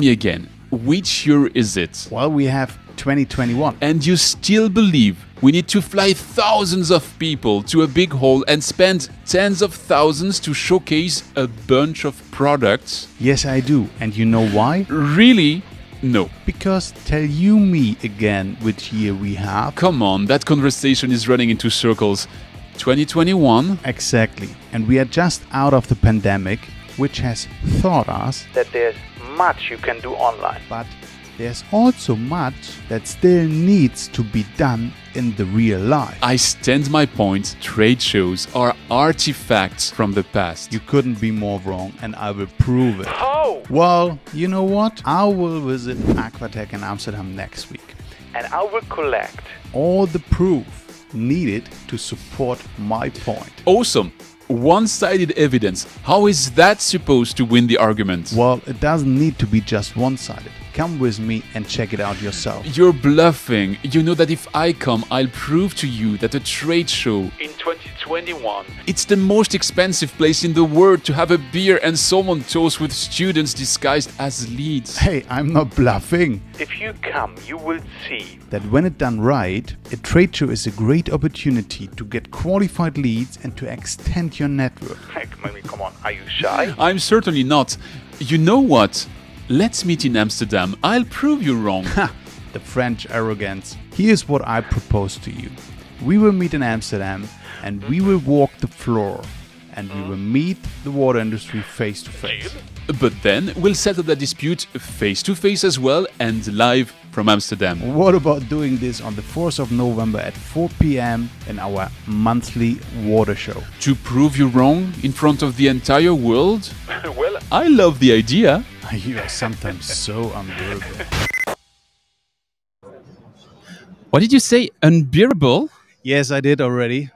me again, which year is it? Well, we have 2021. And you still believe we need to fly thousands of people to a big hall and spend tens of thousands to showcase a bunch of products? Yes, I do. And you know why? Really? No. Because tell you me again which year we have. Come on, that conversation is running into circles. 2021? Exactly. And we are just out of the pandemic, which has taught us that there's much you can do online. But there's also much that still needs to be done in the real life. I stand my point. Trade shows are artifacts from the past. You couldn't be more wrong, and I will prove it. Oh! Well, you know what? I will visit Aquatech in Amsterdam next week. And I will collect all the proof needed to support my point. Awesome! One-sided evidence. How is that supposed to win the argument? Well, it doesn't need to be just one-sided. Come with me and check it out yourself. You're bluffing. You know that if I come, I'll prove to you that a trade show in 2021. It's the most expensive place in the world to have a beer and salmon toast with students disguised as leads. Hey, I'm not bluffing. If you come, you will see that when it's done right, a trade show is a great opportunity to get qualified leads and to extend your network. Heck, maybe, come on, are you shy? I'm certainly not. You know what? Let's meet in Amsterdam. I'll prove you wrong. Ha! The French arrogance. Here's what I propose to you. We will meet in Amsterdam and we will walk the floor and we will meet the water industry face to face. But then we'll settle the dispute face to face as well and live from Amsterdam. What about doing this on the 4th of November at 4 p.m. in our monthly water show? To prove you wrong in front of the entire world? Well, I love the idea. You are sometimes so unbearable. What did you say? Unbearable? Yes, I did already.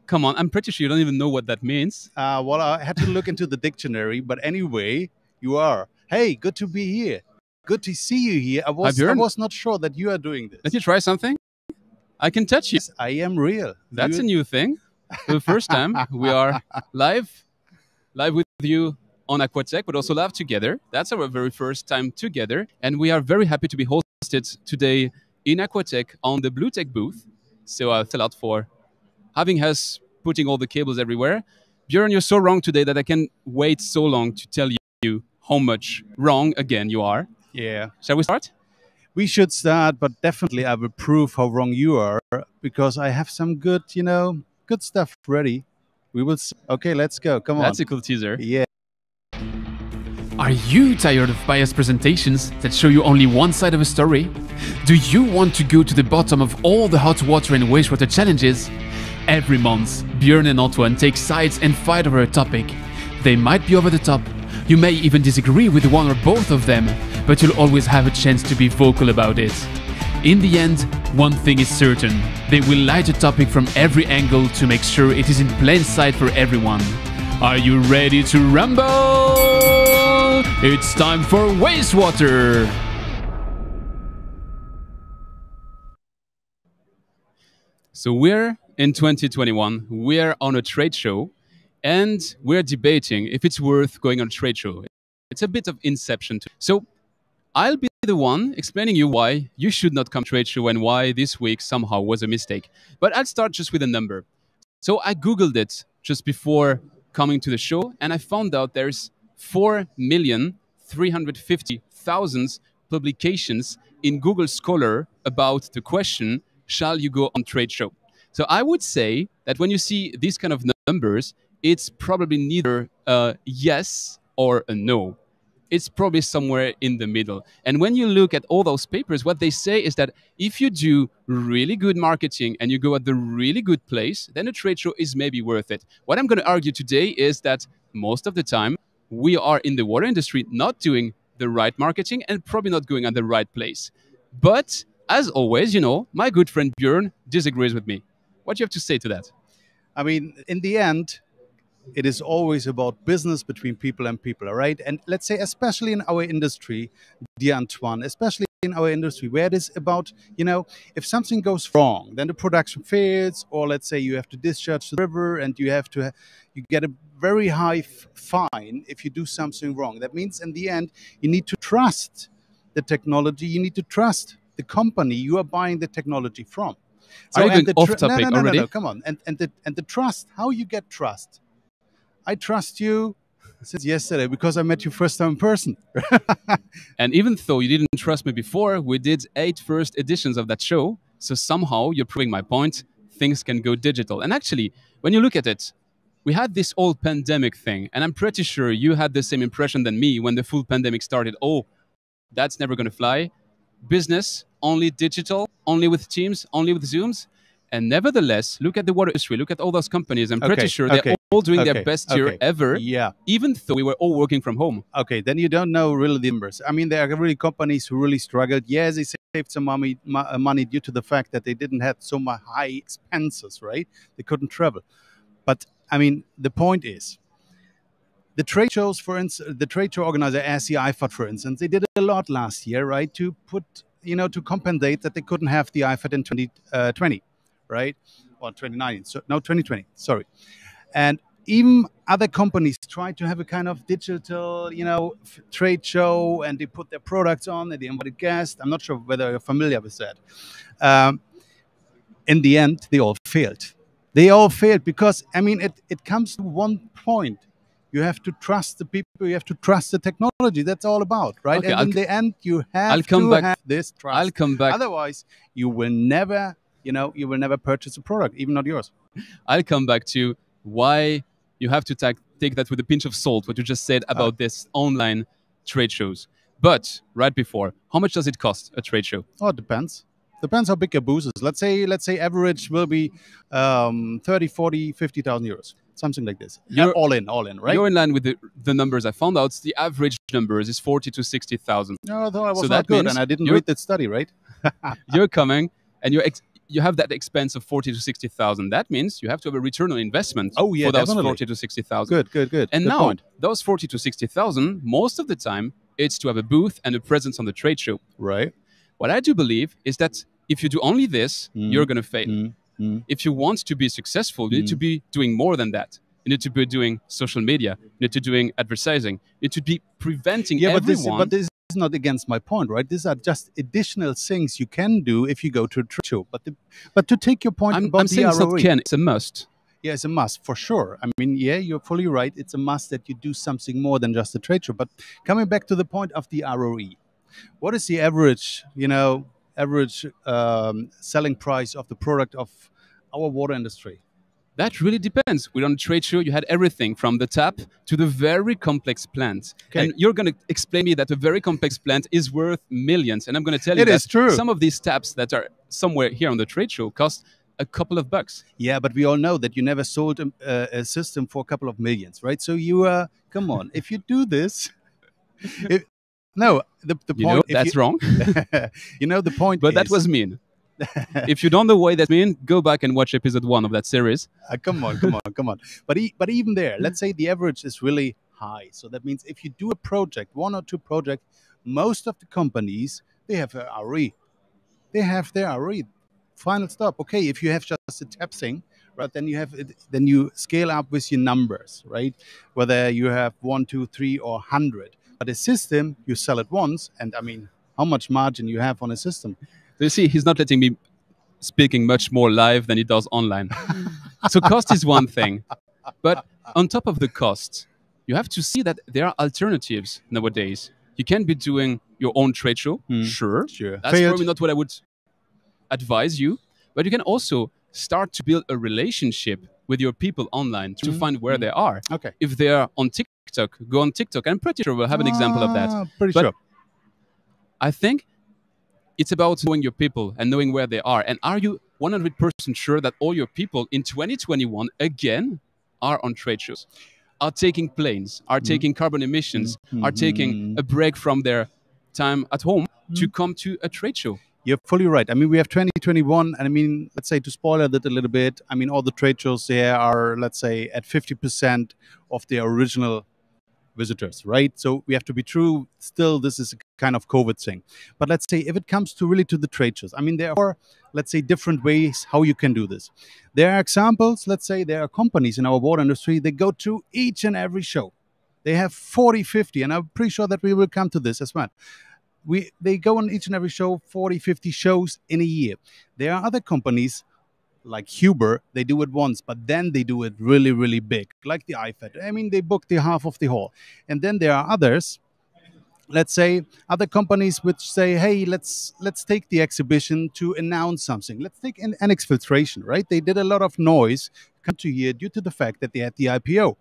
Come on, I'm pretty sure you don't even know what that means. Well, I had to look into the dictionary, but anyway, you are. Hey, good to be here. Good to see you here. I was not sure that you are doing this. Let you try something? I can touch you. Yes, I am real. That's a new thing. For the first time, we are live with you on Aquatech, but also live together. That's our very first time together. And we are very happy to be hosted today in Aquatech on the Pollutec booth. So I'll tell out for having us putting all the cables everywhere. Björn, you're so wrong today that I can wait so long to tell you how much wrong again you are. Yeah. Shall we start? We should start, but definitely I will prove how wrong you are because I have some good, good stuff ready. We will see. Okay, let's go. Come on. That's a cool teaser. Yeah. Are you tired of biased presentations that show you only one side of a story? Do you want to go to the bottom of all the hot water and wastewater challenges? Every month, Björn and Antoine take sides and fight over a topic. They might be over the top. You may even disagree with one or both of them, but you'll always have a chance to be vocal about it. In the end, one thing is certain. They will light a topic from every angle to make sure it is in plain sight for everyone. Are you ready to rumble? It's time for wastewater! So we're in 2021, we're on a trade show, and we're debating if it's worth going on a trade show. It's a bit of inception. So I'll be the one explaining you why you should not come to a trade show and why this week somehow was a mistake. But I'll start just with a number. So I Googled it just before coming to the show, and I found out there's 4,350,000 publications in Google Scholar about the question, shall you go on trade show? So I would say that when you see these kind of numbers, it's probably neither a yes or a no. It's probably somewhere in the middle. And when you look at all those papers, what they say is that if you do really good marketing and you go at the really good place, then a trade show is maybe worth it. What I'm going to argue today is that most of the time, we are in the water industry not doing the right marketing and probably not going at the right place. But as always, my good friend Björn disagrees with me. What do you have to say to that? I mean, in the end, it is always about business between people and people, all right? And let's say, especially in our industry, dear Antoine, especially in our industry, where it is about, if something goes wrong, then the production fails, or let's say you have to discharge the river and you get a very high fine if you do something wrong. That means in the end, you need to trust the technology. You need to trust the company you are buying the technology from. Are you going off no, topic no, already? come on. And the trust, how you get trust. I trust you since yesterday because I met you first time in person. And even though you didn't trust me before, we did 8 first editions of that show. So somehow you're proving my point. Things can go digital. And actually, when you look at it, we had this whole pandemic thing. And I'm pretty sure you had the same impression than me when the full pandemic started. Oh, that's never going to fly. Business, only digital, only with Teams, only with Zooms. And nevertheless, look at the water industry, look at all those companies. I'm pretty sure they're all doing their best year ever, even though we were all working from home. Okay, then you don't know really the numbers. I mean, there are really companies who really struggled. Yes, they saved some money due to the fact that they didn't have so much high expenses, right? They couldn't travel. But, I mean, the point is, the trade shows, for instance, the trade show organizer, as the IFAT, for instance, they did a lot last year, right, to put, to compensate that they couldn't have the IFAT in 2020, right? Or 2019, so no, 2020, sorry. And even other companies try to have a kind of digital, trade show, and they put their products on, and they invited guests. I'm not sure whether you're familiar with that. In the end, they all failed. They all failed because, I mean, it comes to one point. You have to trust the people. You have to trust the technology. That's all about, right? Okay, and in the end, you have to have this trust. I'll come back. Otherwise, you will never, you will never purchase a product, even not yours. I'll come back to why you have to take that with a pinch of salt, what you just said about this online trade shows. But right before, how much does it cost, a trade show? Oh, it depends. Depends how big your booth is. Let's say average will be 30, 40, 50,000 euros. Something like this. All in, right? You're in line with the numbers I found out. The average numbers is 40 to 60,000. No, I was not good, and I didn't read that study, right? You're coming, and you have that expense of 40 to 60,000. That means you have to have a return on investment for those definitely. 40 to 60,000. Good. And good now, point. those 40 to 60,000, most of the time, it's to have a booth and a presence on the trade show. Right. What I do believe is that if you do only this, you're going to fail. If you want to be successful, you need to be doing more than that. You need to be doing social media. You need to be doing advertising. You need to be preventing everyone. But this is not against my point, right? These are just additional things you can do if you go to a trade show. But to take your point about I'm saying the it's not ROE, can, it's a must. Yeah, it's a must for sure. I mean, yeah, you're fully right. It's a must that you do something more than just a trade show. But coming back to the point of the ROE, what is the average, selling price of the product of our water industry? That really depends. We're on a trade show. You had everything from the tap to the very complex plant. Okay. And you're going to explain me that a very complex plant is worth millions. And I'm going to tell you It is true. Some of these taps that are somewhere here on the trade show cost a couple of bucks. Yeah, but we all know that you never sold a system for a couple of millions, right? So come on, if you do this, no, the point. That's wrong. The point. But that was mean. If you don't know why that's mean, go back and watch episode 1 of that series. Come on. But even there, let's say the average is really high. So that means if you do a project, 1 or 2 projects, most of the companies, they have their RE. They have their RE. Final stop. Okay, if you have just a tap thing, right, then you scale up with your numbers, right? Whether you have 1, 2, 3, or 100. But a system, you sell it once, and I mean, how much margin you have on a system? So you see, he's not letting me speaking much more live than he does online. So cost is one thing. But on top of the cost, you have to see that there are alternatives nowadays. You can be doing your own trade show, sure. That's probably not what I would advise you. But you can also start to build a relationship with your people online to find where they are. Okay. If they are on TikTok, go on TikTok. I'm pretty sure we'll have an example of that. Pretty sure. I think it's about knowing your people and knowing where they are. And are you 100% sure that all your people in 2021, again, are on trade shows, are taking planes, are taking carbon emissions, are taking a break from their time at home to come to a trade show? You're fully right. I mean, we have 2021, and I mean, let's say to spoiler that a little bit, I mean, all the trade shows there are, let's say, at 50% of their original visitors, right? So we have to be true. Still, this is a kind of COVID thing. But let's say if it comes to really to the trade shows, I mean, there are, let's say, different ways how you can do this. There are examples. Let's say there are companies in our water industry. They go to each and every show. They have 40, 50, and I'm pretty sure that we will come to this as well. They go on each and every show, 40, 50 shows in a year. There are other companies like Huber, they do it once, but then they do it really, really big, like the IFED. I mean, they book the half of the hall. And then there are others, let's say other companies which say, hey, let's take the exhibition to announce something. Let's take an exfiltration, right? They did a lot of noise come to here due to the fact that they had the IPO.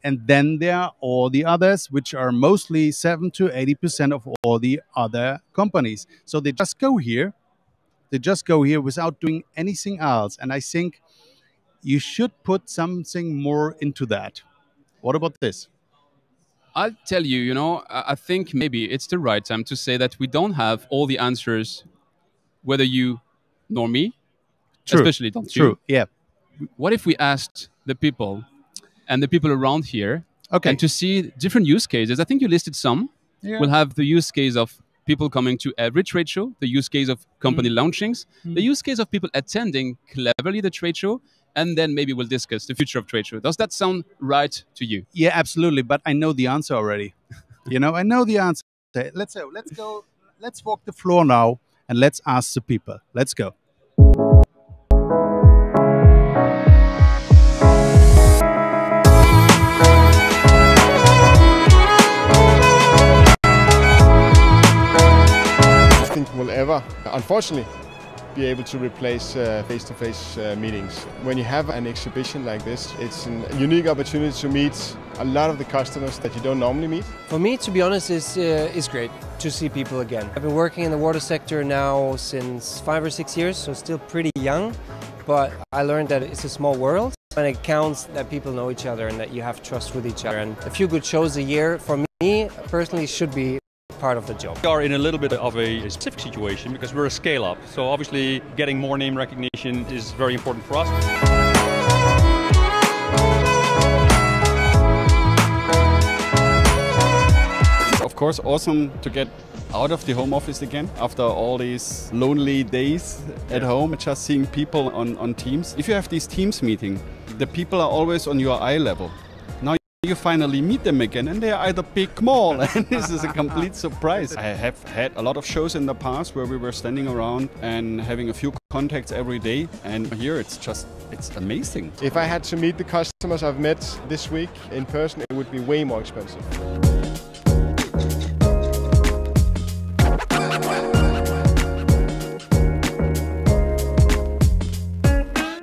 And then there are all the others, which are mostly 7 to 80% of all the other companies. So they just go here. They just go here without doing anything else. And I think you should put something more into that. What about this? I'll tell you, you know, I think maybe it's the right time to say that we don't have all the answers, whether you nor me, True. especially don't you. True, yeah. What if we asked the people and the people around here Okay. and to see different use cases? I think you listed some. Yeah. We'll have the use case of people coming to every trade show, the use case of company launchings, the use case of people attending cleverly the trade show, and then maybe we'll discuss the future of trade show. Does that sound right to you? Yeah, absolutely. But I know the answer already. You know, I know the answer. Let's go. Let's walk the floor now and let's ask the people. Let's go. I think we'll ever, unfortunately, be able to replace face-to-face meetings. When you have an exhibition like this, it's a unique opportunity to meet a lot of the customers that you don't normally meet. For me, to be honest, it's great to see people again. I've been working in the water sector now since 5 or 6 years, so still pretty young, but I learned that it's a small world and it counts that people know each other and that you have trust with each other. And a few good shows a year, for me, personally, should be part of the job. We are in a little bit of a specific situation because we're a scale-up. So obviously getting more name recognition is very important for us. Of course, awesome to get out of the home office again after all these lonely days at home, just seeing people on Teams. If you have these Teams meetings, the people are always on your eye level. Now you finally meet them again and they are either big, small, and this is a complete surprise. I have had a lot of shows in the past where we were standing around and having a few contacts every day, and here it's amazing. If I had to meet the customers I've met this week in person, it would be way more expensive.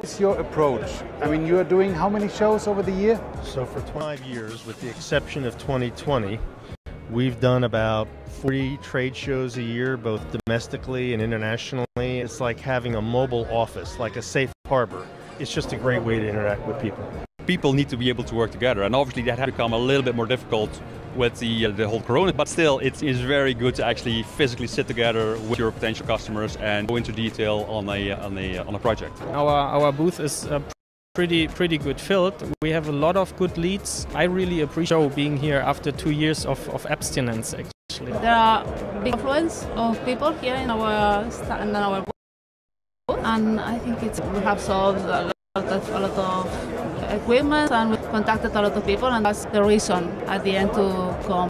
What's your approach? I mean, you are doing how many shows over the year? So for 5 years, with the exception of 2020, we've done about 40 trade shows a year, both domestically and internationally. It's like having a mobile office, like a safe harbor. It's just a great way to interact with people. People need to be able to work together, and obviously that has become a little bit more difficult with the whole corona, but still it is very good to actually physically sit together with your potential customers and go into detail on a project. Our booth is pretty good filled. We have a lot of good leads. I really appreciate being here after 2 years of abstinence, actually. There are big influence of people here in our booth, and I think we have sold a lot of equipment, and we contacted a lot of people, and that's the reason at the end to come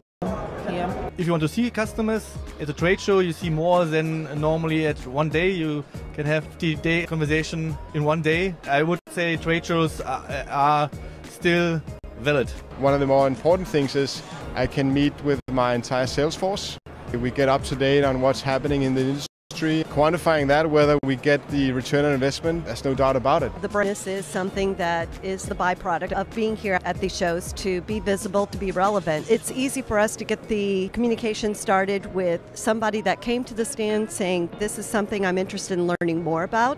here. If you want to see customers at a trade show, you see more than normally at one day. You can have the day conversation in one day. I would say trade shows are still valid. One of the more important things is I can meet with my entire sales force. We get up to date on what's happening in the industry. Quantifying that, whether we get the return on investment, there's no doubt about it. The brandness is something that is the byproduct of being here at these shows, to be visible, to be relevant. It's easy for us to get the communication started with somebody that came to the stand saying, this is something I'm interested in learning more about.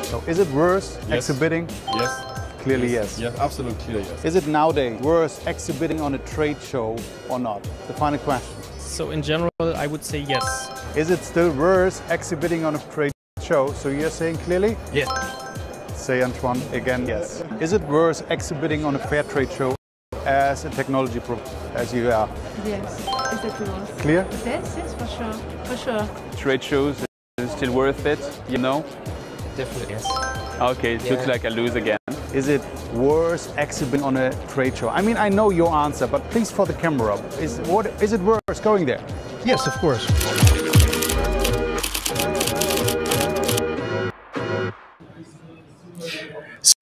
So is it worse exhibiting? Yes. Clearly yes. Yes, absolutely yes. Is it nowadays worse exhibiting on a trade show or not? The final question. So in general, I would say yes. Is it still worse exhibiting on a trade show? So you're saying clearly? Yes. Say Antoine again, yes. Is it worse exhibiting on a fair trade show as a technology as you are? Yes, is it worse? Clear? Yes, for sure. Trade shows is still worth it, you know? Definitely yes. Okay, it looks like I lose again. is it worse exhibiting on a trade show? I mean, I know your answer, but please for the camera, is it worse going there? Yes, of course.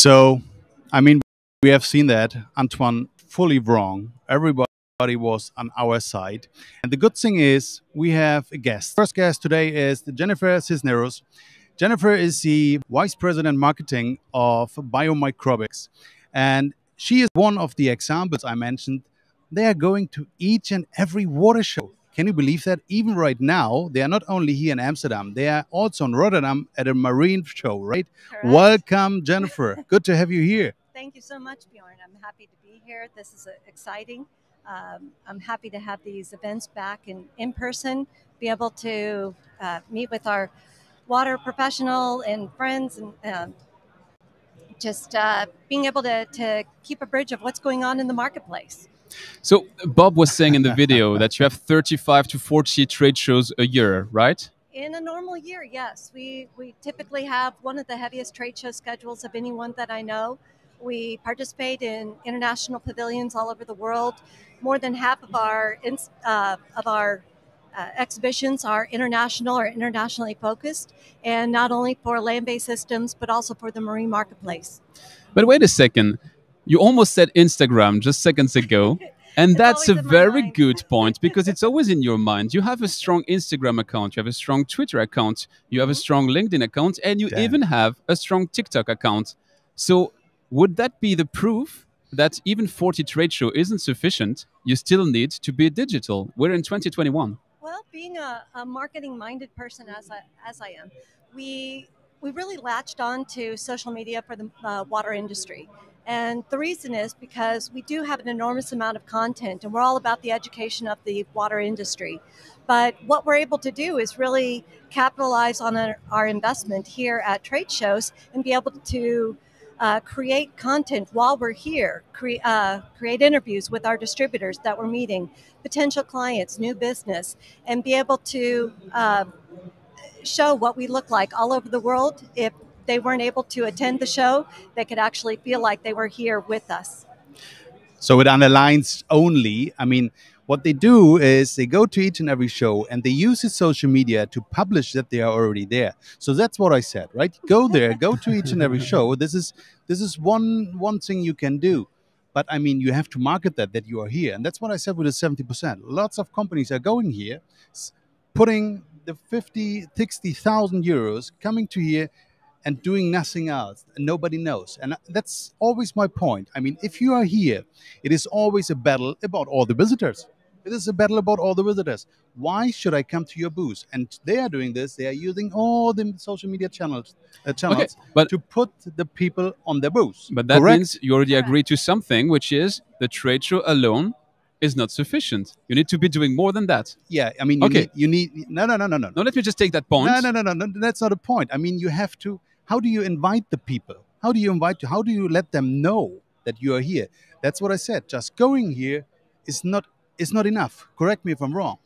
So, I mean, we have seen that Antoine fully wrong. Everybody was on our side. And the good thing is we have a guest. First guest today is Jennifer Cisneros. Jennifer is the Vice President Marketing of Biomicrobics. And she is one of the examples I mentioned. They are going to each and every water show. Can you believe that? Even right now, they are not only here in Amsterdam, they are also in Rotterdam at a marine show, right? Correct. Welcome, Jennifer. Good to have you here. Thank you so much, Bjorn. I'm happy to be here. This is exciting. I'm happy to have these events back in person, be able to meet with our water professional and friends, and just being able to keep a bridge of what's going on in the marketplace. So Bob was saying in the video that you have 35 to 40 trade shows a year, right? In a normal year, yes. We typically have one of the heaviest trade show schedules of anyone that I know. We participate in international pavilions all over the world. More than half of our exhibitions are international or internationally focused, and not only for land-based systems, but also for the marine marketplace. But wait a second. You almost said Instagram just seconds ago. And that's a very good point because it's always in your mind. You have a strong Instagram account, you have a strong Twitter account, you have a strong LinkedIn account, and you even have a strong TikTok account. So would that be the proof that even 40 trade show isn't sufficient? You still need to be digital. We're in 2021. Well, being a marketing-minded person as I am, we really latched on to social media for the water industry. And the reason is because we do have an enormous amount of content, and we're all about the education of the water industry. But what we're able to do is really capitalize on our investment here at trade shows and be able to create content while we're here, create interviews with our distributors that we're meeting, potential clients, new business, and be able to show what we look like all over the world. If they weren't able to attend the show, they could actually feel like they were here with us. So it underlines only, I mean, what they do is they go to each and every show and they use the social media to publish that they are already there. So that's what I said, right? Go there, go to each and every show. This is one thing you can do. But I mean, you have to market that you are here. And that's what I said with the 70%. Lots of companies are going here, putting the 50, 60,000 euros, coming to here and doing nothing else, and nobody knows. And that's always my point. I mean, if you are here, it is always a battle about all the visitors. It is a battle about all the visitors. Why should I come to your booth? And they are doing this. They are using all the social media channels Okay, but to put the people on their booth. But that Correct? means you already agree to something, which is the trade show alone is not sufficient. You need to be doing more than that. Yeah, I mean, you need no. No, let me just take that point. No, that's not a point. I mean, you have to, how do you invite the people? How do you let them know that you are here? That's what I said. Just going here is not enough. Correct me if I'm wrong.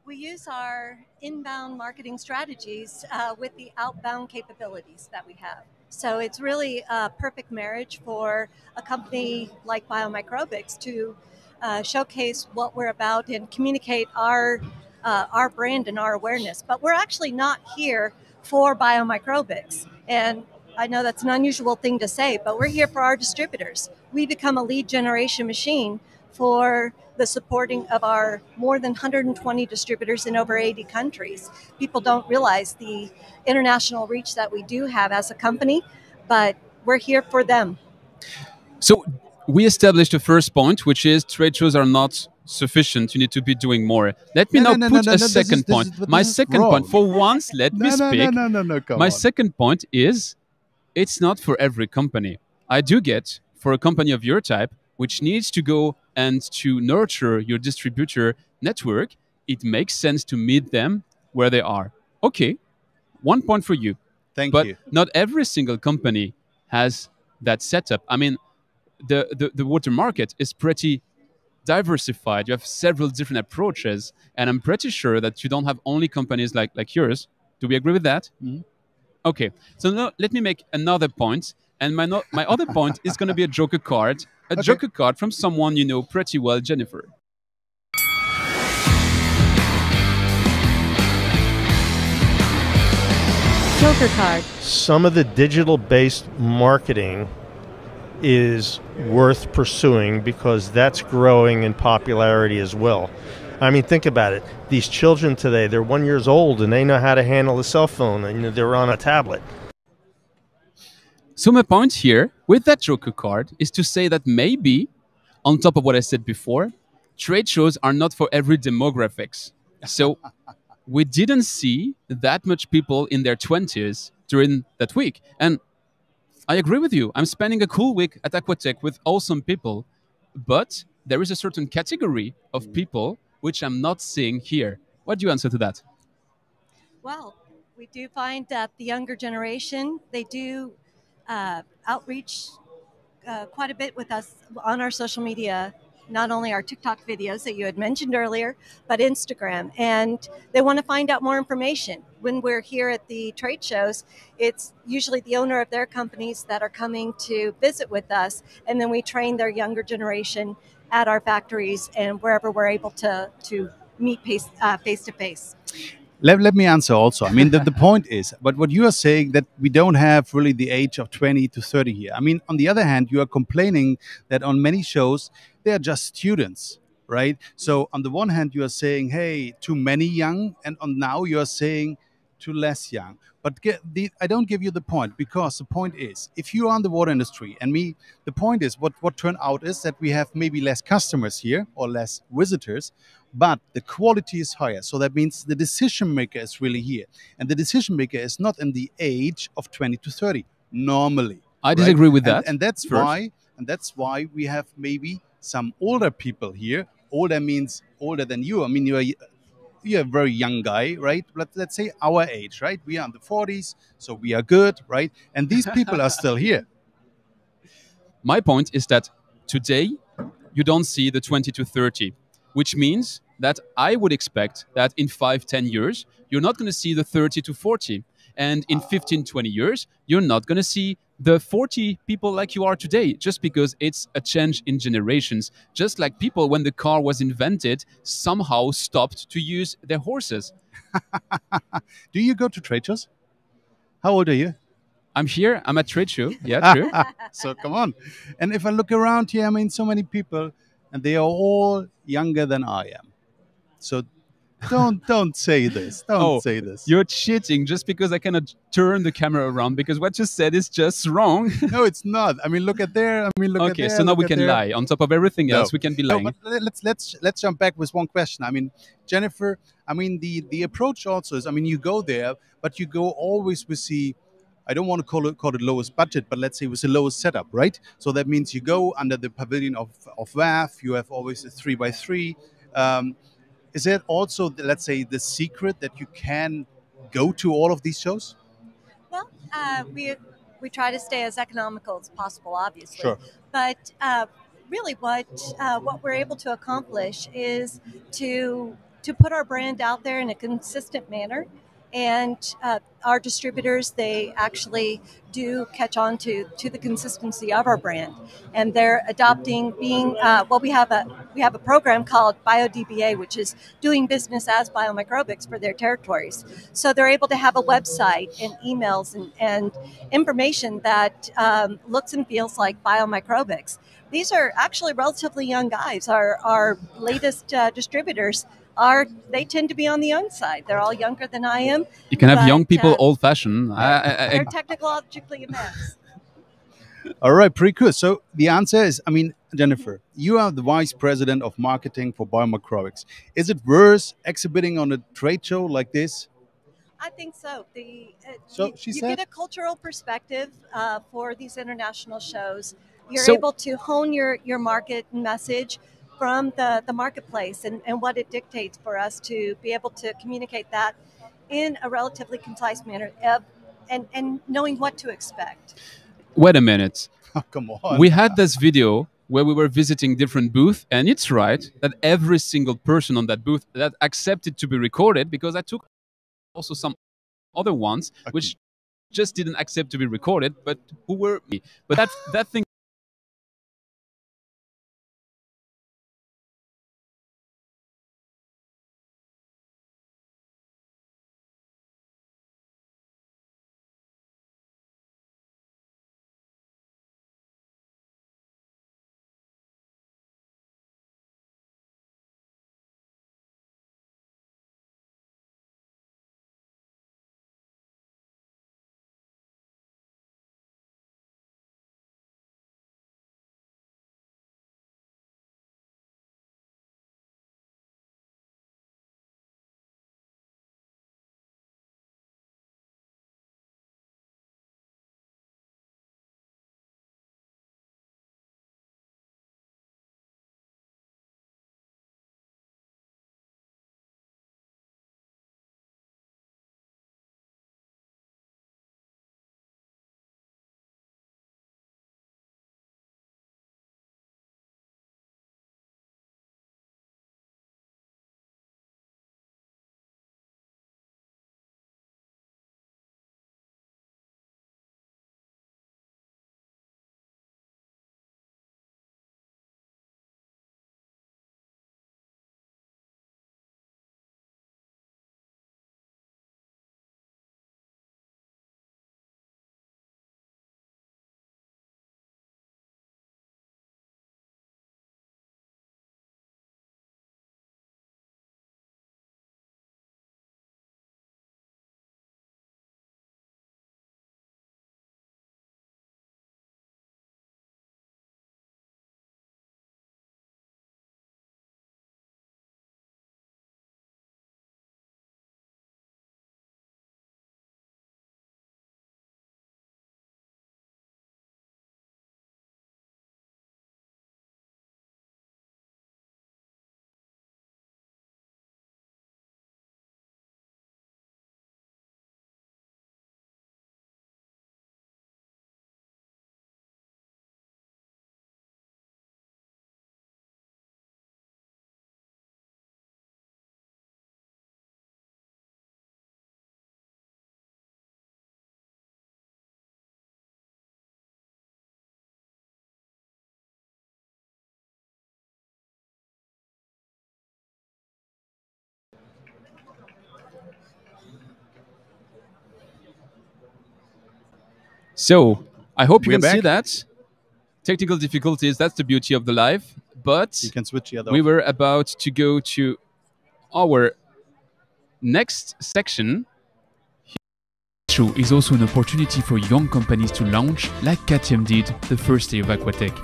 We use our inbound marketing strategies with the outbound capabilities that we have. So it's really a perfect marriage for a company like Biomicrobics to showcase what we're about and communicate our brand and our awareness. But we're actually not here for Biomicrobics. And I know that's an unusual thing to say, but we're here for our distributors. We become a lead generation machine for the supporting of our more than 120 distributors in over 80 countries. People don't realize the international reach that we do have as a company, but we're here for them. So we established the first point, which is trade shows are not sufficient. You need to be doing more. Let me now put a second point. My second point, for once, let me speak. My second point is it's not for every company. I do get for a company of your type, which needs to go and to nurture your distributor network, it makes sense to meet them where they are. Okay, 1 point for you. Thank but you. Not every single company has that setup. I mean, the water market is pretty diversified. You have several different approaches, and I'm pretty sure that you don't have only companies like yours. Do we agree with that? Mm-hmm. Okay, so now let me make another point, And my other point is going to be a joker card, Okay. joker card from someone you know pretty well, Jennifer. Joker card. Some of the digital-based marketing is worth pursuing because that's growing in popularity as well. I mean, think about it. These children today, they're 1 year old and they know how to handle a cell phone and they're on a tablet. So my point here with that joker card is to say that maybe, on top of what I said before, trade shows are not for every demographics. So we didn't see that much people in their 20s during that week. And I agree with you. I'm spending a cool week at Aquatech with awesome people, but there is a certain category of people which I'm not seeing here. What do you answer to that? Well, we do find that the younger generation, they do outreach quite a bit with us on our social media, not only our TikTok videos that you had mentioned earlier, but Instagram. And they want to find out more information. When we're here at the trade shows, it's usually the owner of their companies that are coming to visit with us. And then we train their younger generation at our factories and wherever we're able to meet face to face. Let me answer also. I mean, the point is, but what you are saying that we don't have really the age of 20 to 30 here. I mean, on the other hand, you are complaining that on many shows, they are just students, right? So on the one hand, you are saying, hey, too many young, and on now you are saying too less young. But I don't give you the point, because the point is, if you are in the water industry, and me, the point is, what turned out is that we have maybe less customers here or less visitors, but the quality is higher. So that means the decision maker is really here. And the decision maker is not in the age of 20 to 30, normally. I disagree with that. And that's why we have maybe some older people here. Older means older than you. I mean, you're a very young guy, right? Let's say our age, right? We are in the 40s, so we are good, right? And these people are still here. My point is that today you don't see the 20 to 30, which means that I would expect that in 5-10 years, you're not going to see the 30 to 40. And in 15-20 years, you're not going to see the 40 people like you are today, just because it's a change in generations. Just like people, when the car was invented, somehow stopped to use their horses. Do you go to trade shows? How old are you? I'm here. I'm at trade show. Yeah, true. So come on. And if I look around here, I mean, so many people, and they are all younger than I am. So don't say this. Don't say this. You're cheating just because I cannot turn the camera around, because what you said is just wrong. No, it's not. I mean, look at there. I mean, look at there. Okay, so now we can lie. On top of everything else, No. we can be No, lying. but let's jump back with one question. I mean, Jennifer, I mean, the approach also is, I mean, you go there, but you go always with the, I don't want to call it lowest budget, but let's say with the lowest setup, right? So that means you go under the pavilion of WAF. You have always a 3x3. Is it also, let's say, the secret that you can go to all of these shows? Well, we try to stay as economical as possible, obviously. Sure. But really, what we're able to accomplish is to put our brand out there in a consistent manner, and our distributors, they actually do catch on to the consistency of our brand, and they're adopting being we have a program called BioDBA, which is doing business as biomicrobics for their territories. So they're able to have a website and emails and information that looks and feels like biomicrobics. These are actually relatively young guys. Our latest distributors they tend to be on the young side. They're all younger than I am. You can have young people old-fashioned. They're technologically advanced. All right, pretty cool. So the answer is, I mean, Jennifer, you are the vice president of marketing for biomicrobics. Is it worth exhibiting on a trade show like this? I think so. She you said, get a cultural perspective for these international shows. You're So- able to hone your market message from the marketplace and what it dictates for us to be able to communicate that in a relatively concise manner and knowing what to expect. Wait a minute. oh, come on. We had this video where we were visiting different booths, and it's right that every single person on that booth that accepted to be recorded, because I took also some other ones which just didn't accept to be recorded, but who were me. But that thing. So I hope you We're can see back. that. Technical difficulties, that's the beauty of the live. But You can switch the other we off. were about to go to our next section. Show is also an opportunity for young companies to launch, like KTM did the first day of Aquatech.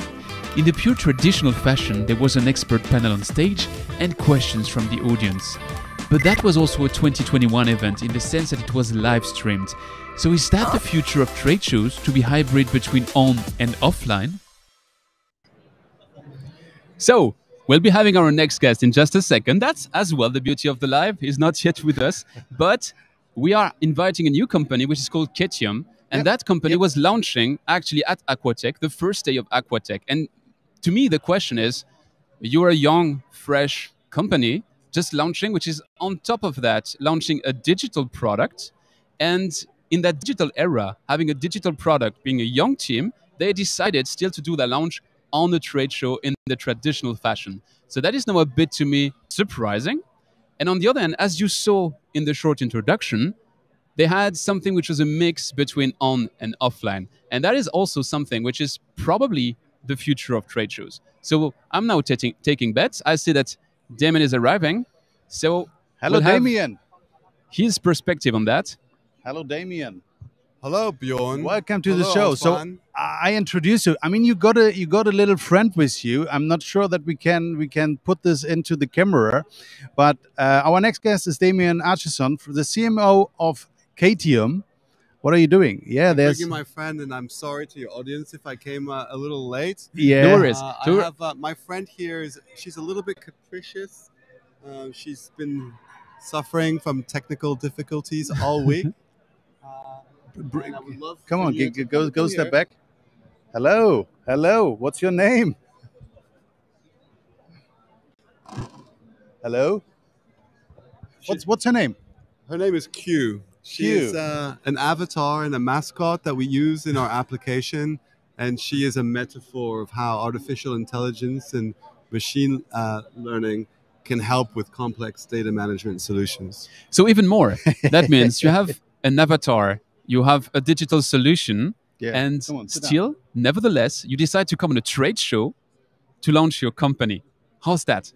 In the pure traditional fashion, there was an expert panel on stage and questions from the audience. But that was also a 2021 event in the sense that it was live streamed. So is that the future of trade shows, to be hybrid between on and offline? So, we'll be having our next guest in just a second. That's as well the beauty of the live. He's not yet with us, but we are inviting a new company which is called Ketium. And that company was launching actually at Aquatech, the first day of Aquatech. And to me, the question is, you're a young, fresh company just launching, which is on top of that, launching a digital product. And in that digital era, having a digital product, being a young team, they decided still to do the launch on a trade show in the traditional fashion. So that is now a bit to me surprising. And on the other hand, as you saw in the short introduction, they had something which was a mix between on and offline. And that is also something which is probably the future of trade shows. So I'm now taking bets. I see that Damien is arriving. So Hello, we'll have Damien. his perspective on that. Hello, Damien. Hello, Bjorn. Welcome to the Hello, show. So Antoine. I introduce you. I mean, you got a little friend with you. I'm not sure that we can put this into the camera, but our next guest is Damien Archison, the CMO of Katium. What are you doing? Yeah, I'm there's bringing my friend, and I'm sorry to your audience if I came a little late. yeah. No worries. I have my friend here. She's a little bit capricious. She's been suffering from technical difficulties all week. And I would love Come for on, you to go come step here. back. Hello, hello. What's your name? Hello. What's her name? Her name is Q. She's an avatar and a mascot that we use in our application, and she is a metaphor of how artificial intelligence and machine learning can help with complex data management solutions. So even more, that means you have an avatar, you have a digital solution, Yeah. and Come on, sit down. still, nevertheless, you decide to come on a trade show to launch your company. How's that?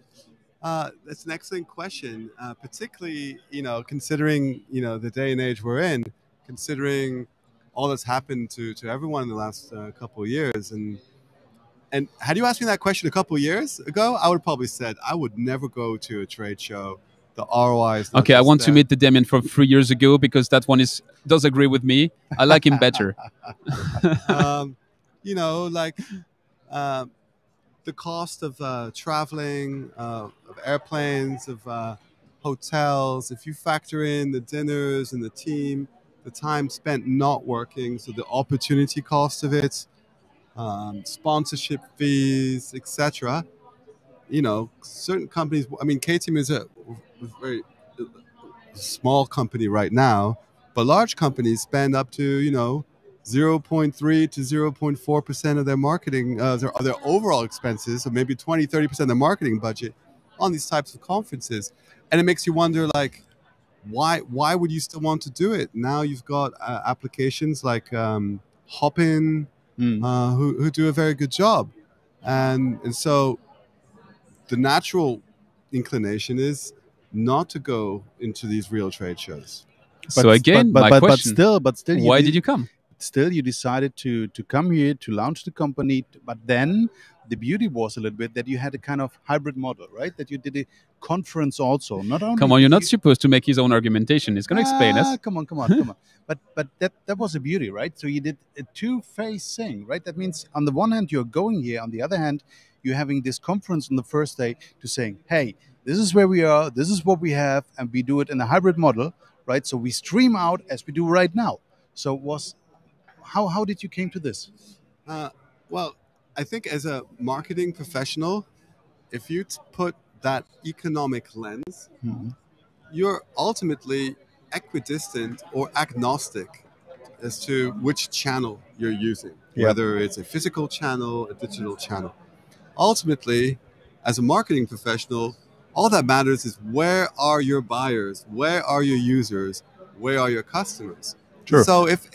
That's an excellent question, particularly considering the day and age we're in, considering all that's happened to everyone in the last couple of years. And had you asked me that question a couple of years ago, I would have probably said I would never go to a trade show. The ROI is not Okay, I just want to there. meet the Damien from 3 years ago because that one does agree with me. I like him better. Like the cost of traveling, of airplanes, of hotels, if you factor in the dinners and the team, the time spent not working, so the opportunity cost of it, sponsorship fees, etc. Certain companies. I mean, K-Team is a very small company right now, but large companies spend up to 0.3 to 0.4% of their marketing, their overall expenses, or maybe 20-30% of their marketing budget on these types of conferences. And it makes you wonder, like, why would you still want to do it? Now you've got applications like Hopin, who do a very good job. And so the natural inclination is not to go into these real trade shows. So again, my question, but still, why did you come? Still, you decided to come here to launch the company. But then the beauty was a little bit that you had a kind of hybrid model, right? That you did a conference also. Not only Come on, you're not supposed to make his own argumentation. He's going to explain us. Come on. But that was the beauty, right? So you did a two-phase thing, right? That means on the one hand you're going here, on the other hand you're having this conference on the first day to saying, hey, this is where we are, this is what we have, and we do it in a hybrid model, right? So we stream out as we do right now. So how did you came to this? Well, I think as a marketing professional, if you put that economic lens, you're ultimately equidistant or agnostic as to which channel you're using, whether it's a physical channel, a digital channel. Ultimately, as a marketing professional, all that matters is where are your buyers, where are your users, where are your customers. Sure. So if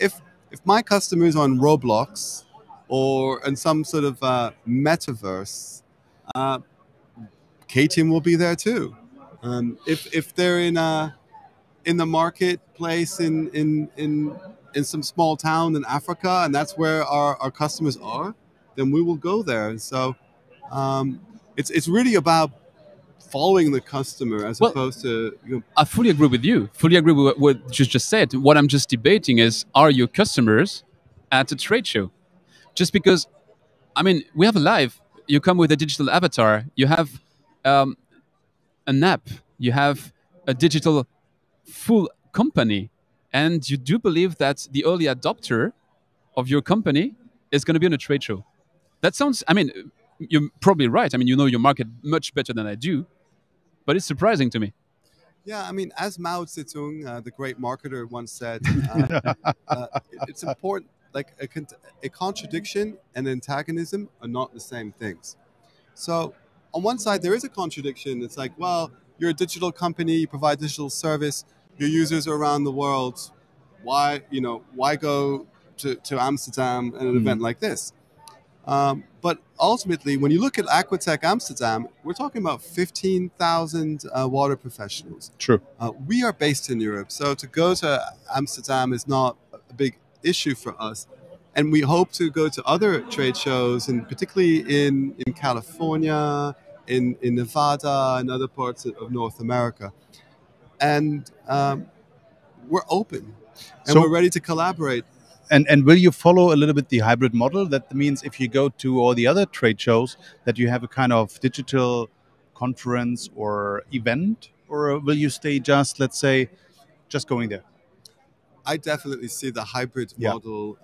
my customers are on Roblox or in some sort of metaverse, K-Team will be there too. If they're in the marketplace in some small town in Africa, and that's where our customers are, then we will go there. And so it's really about following the customer as opposed to. I fully agree with you. Fully agree with what you just said. What I'm just debating is, are your customers at a trade show? Just because, I mean, we have a live. You come with a digital avatar. You have an app. You have a digital full company, and you do believe that the early adopter of your company is going to be on a trade show. That sounds, I mean, you're probably right. I mean, you know your market much better than I do, but it's surprising to me. Yeah, I mean, as Mao Zedong, the great marketer, once said, it's important. Like a contradiction and antagonism are not the same things. So, on one side, there is a contradiction. It's like, well, you're a digital company, you provide digital service, your users are around the world. Why go to Amsterdam at an event like this? But ultimately, when you look at Aquatech Amsterdam, we're talking about 15,000 water professionals. True. We are based in Europe, so to go to Amsterdam is not a big issue for us. And we hope to go to other trade shows, and particularly in California, in Nevada, and other parts of North America. And we're open, and we're ready to collaborate. And will you follow a little bit the hybrid model? That means if you go to all the other trade shows, that you have a kind of digital conference or event, or will you stay just, let's say, just going there? I definitely see the hybrid model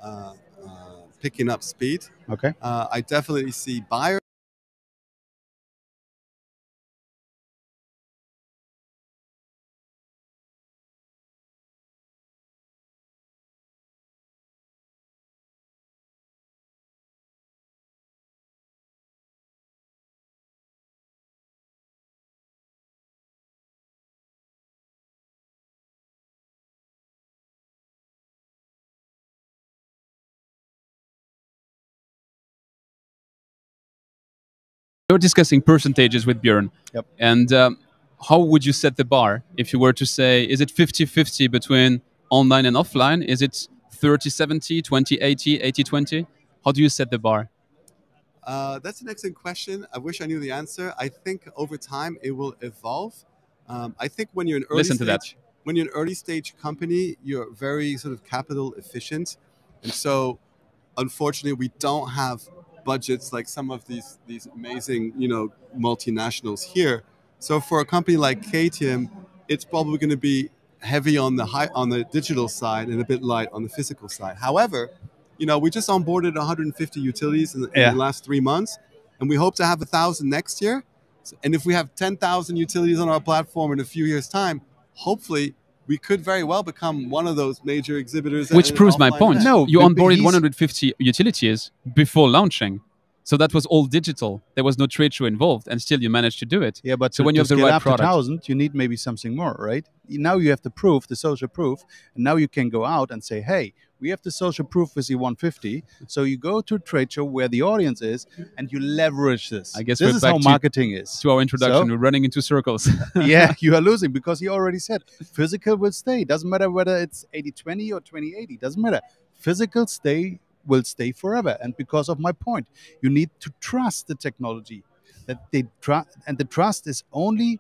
picking up speed. Okay. I definitely see buyers were discussing percentages with Björn. Yep. And how would you set the bar if you were to say, is it 50-50 between online and offline? Is it 30-70, 20-80, 80-20? How do you set the bar? That's an excellent question. I wish I knew the answer. I think over time it will evolve. I think when you're an when you're an early stage company, you're very sort of capital efficient, and so unfortunately we don't have budgets like some of these amazing multinationals here. So for a company like KTM, it's probably going to be heavy on the digital side and a bit light on the physical side. However, we just onboarded 150 utilities in the last 3 months, and we hope to have 1,000 next year. And if we have 10,000 utilities on our platform in a few years' time, hopefully we could very well become one of those major exhibitors. Which proves my point. No, you but onboarded 150 utilities before launching. So that was all digital. There was no trade show involved, and still you managed to do it. Yeah, but so when you have the scale right up to product, 1,000, you need maybe something more, right? Now you have the proof, the social proof, and now you can go out and say, hey, we have the social proof with the 150. So you go to a trade show where the audience is, and you leverage this. I guess this is how marketing is. To our introduction, So, we're running into circles. yeah, you are losing because he already said physical will stay. Doesn't matter whether it's 80-20 or 20-80. Doesn't matter. Physical will stay forever. And because of my point, you need to trust the technology. And the trust is only,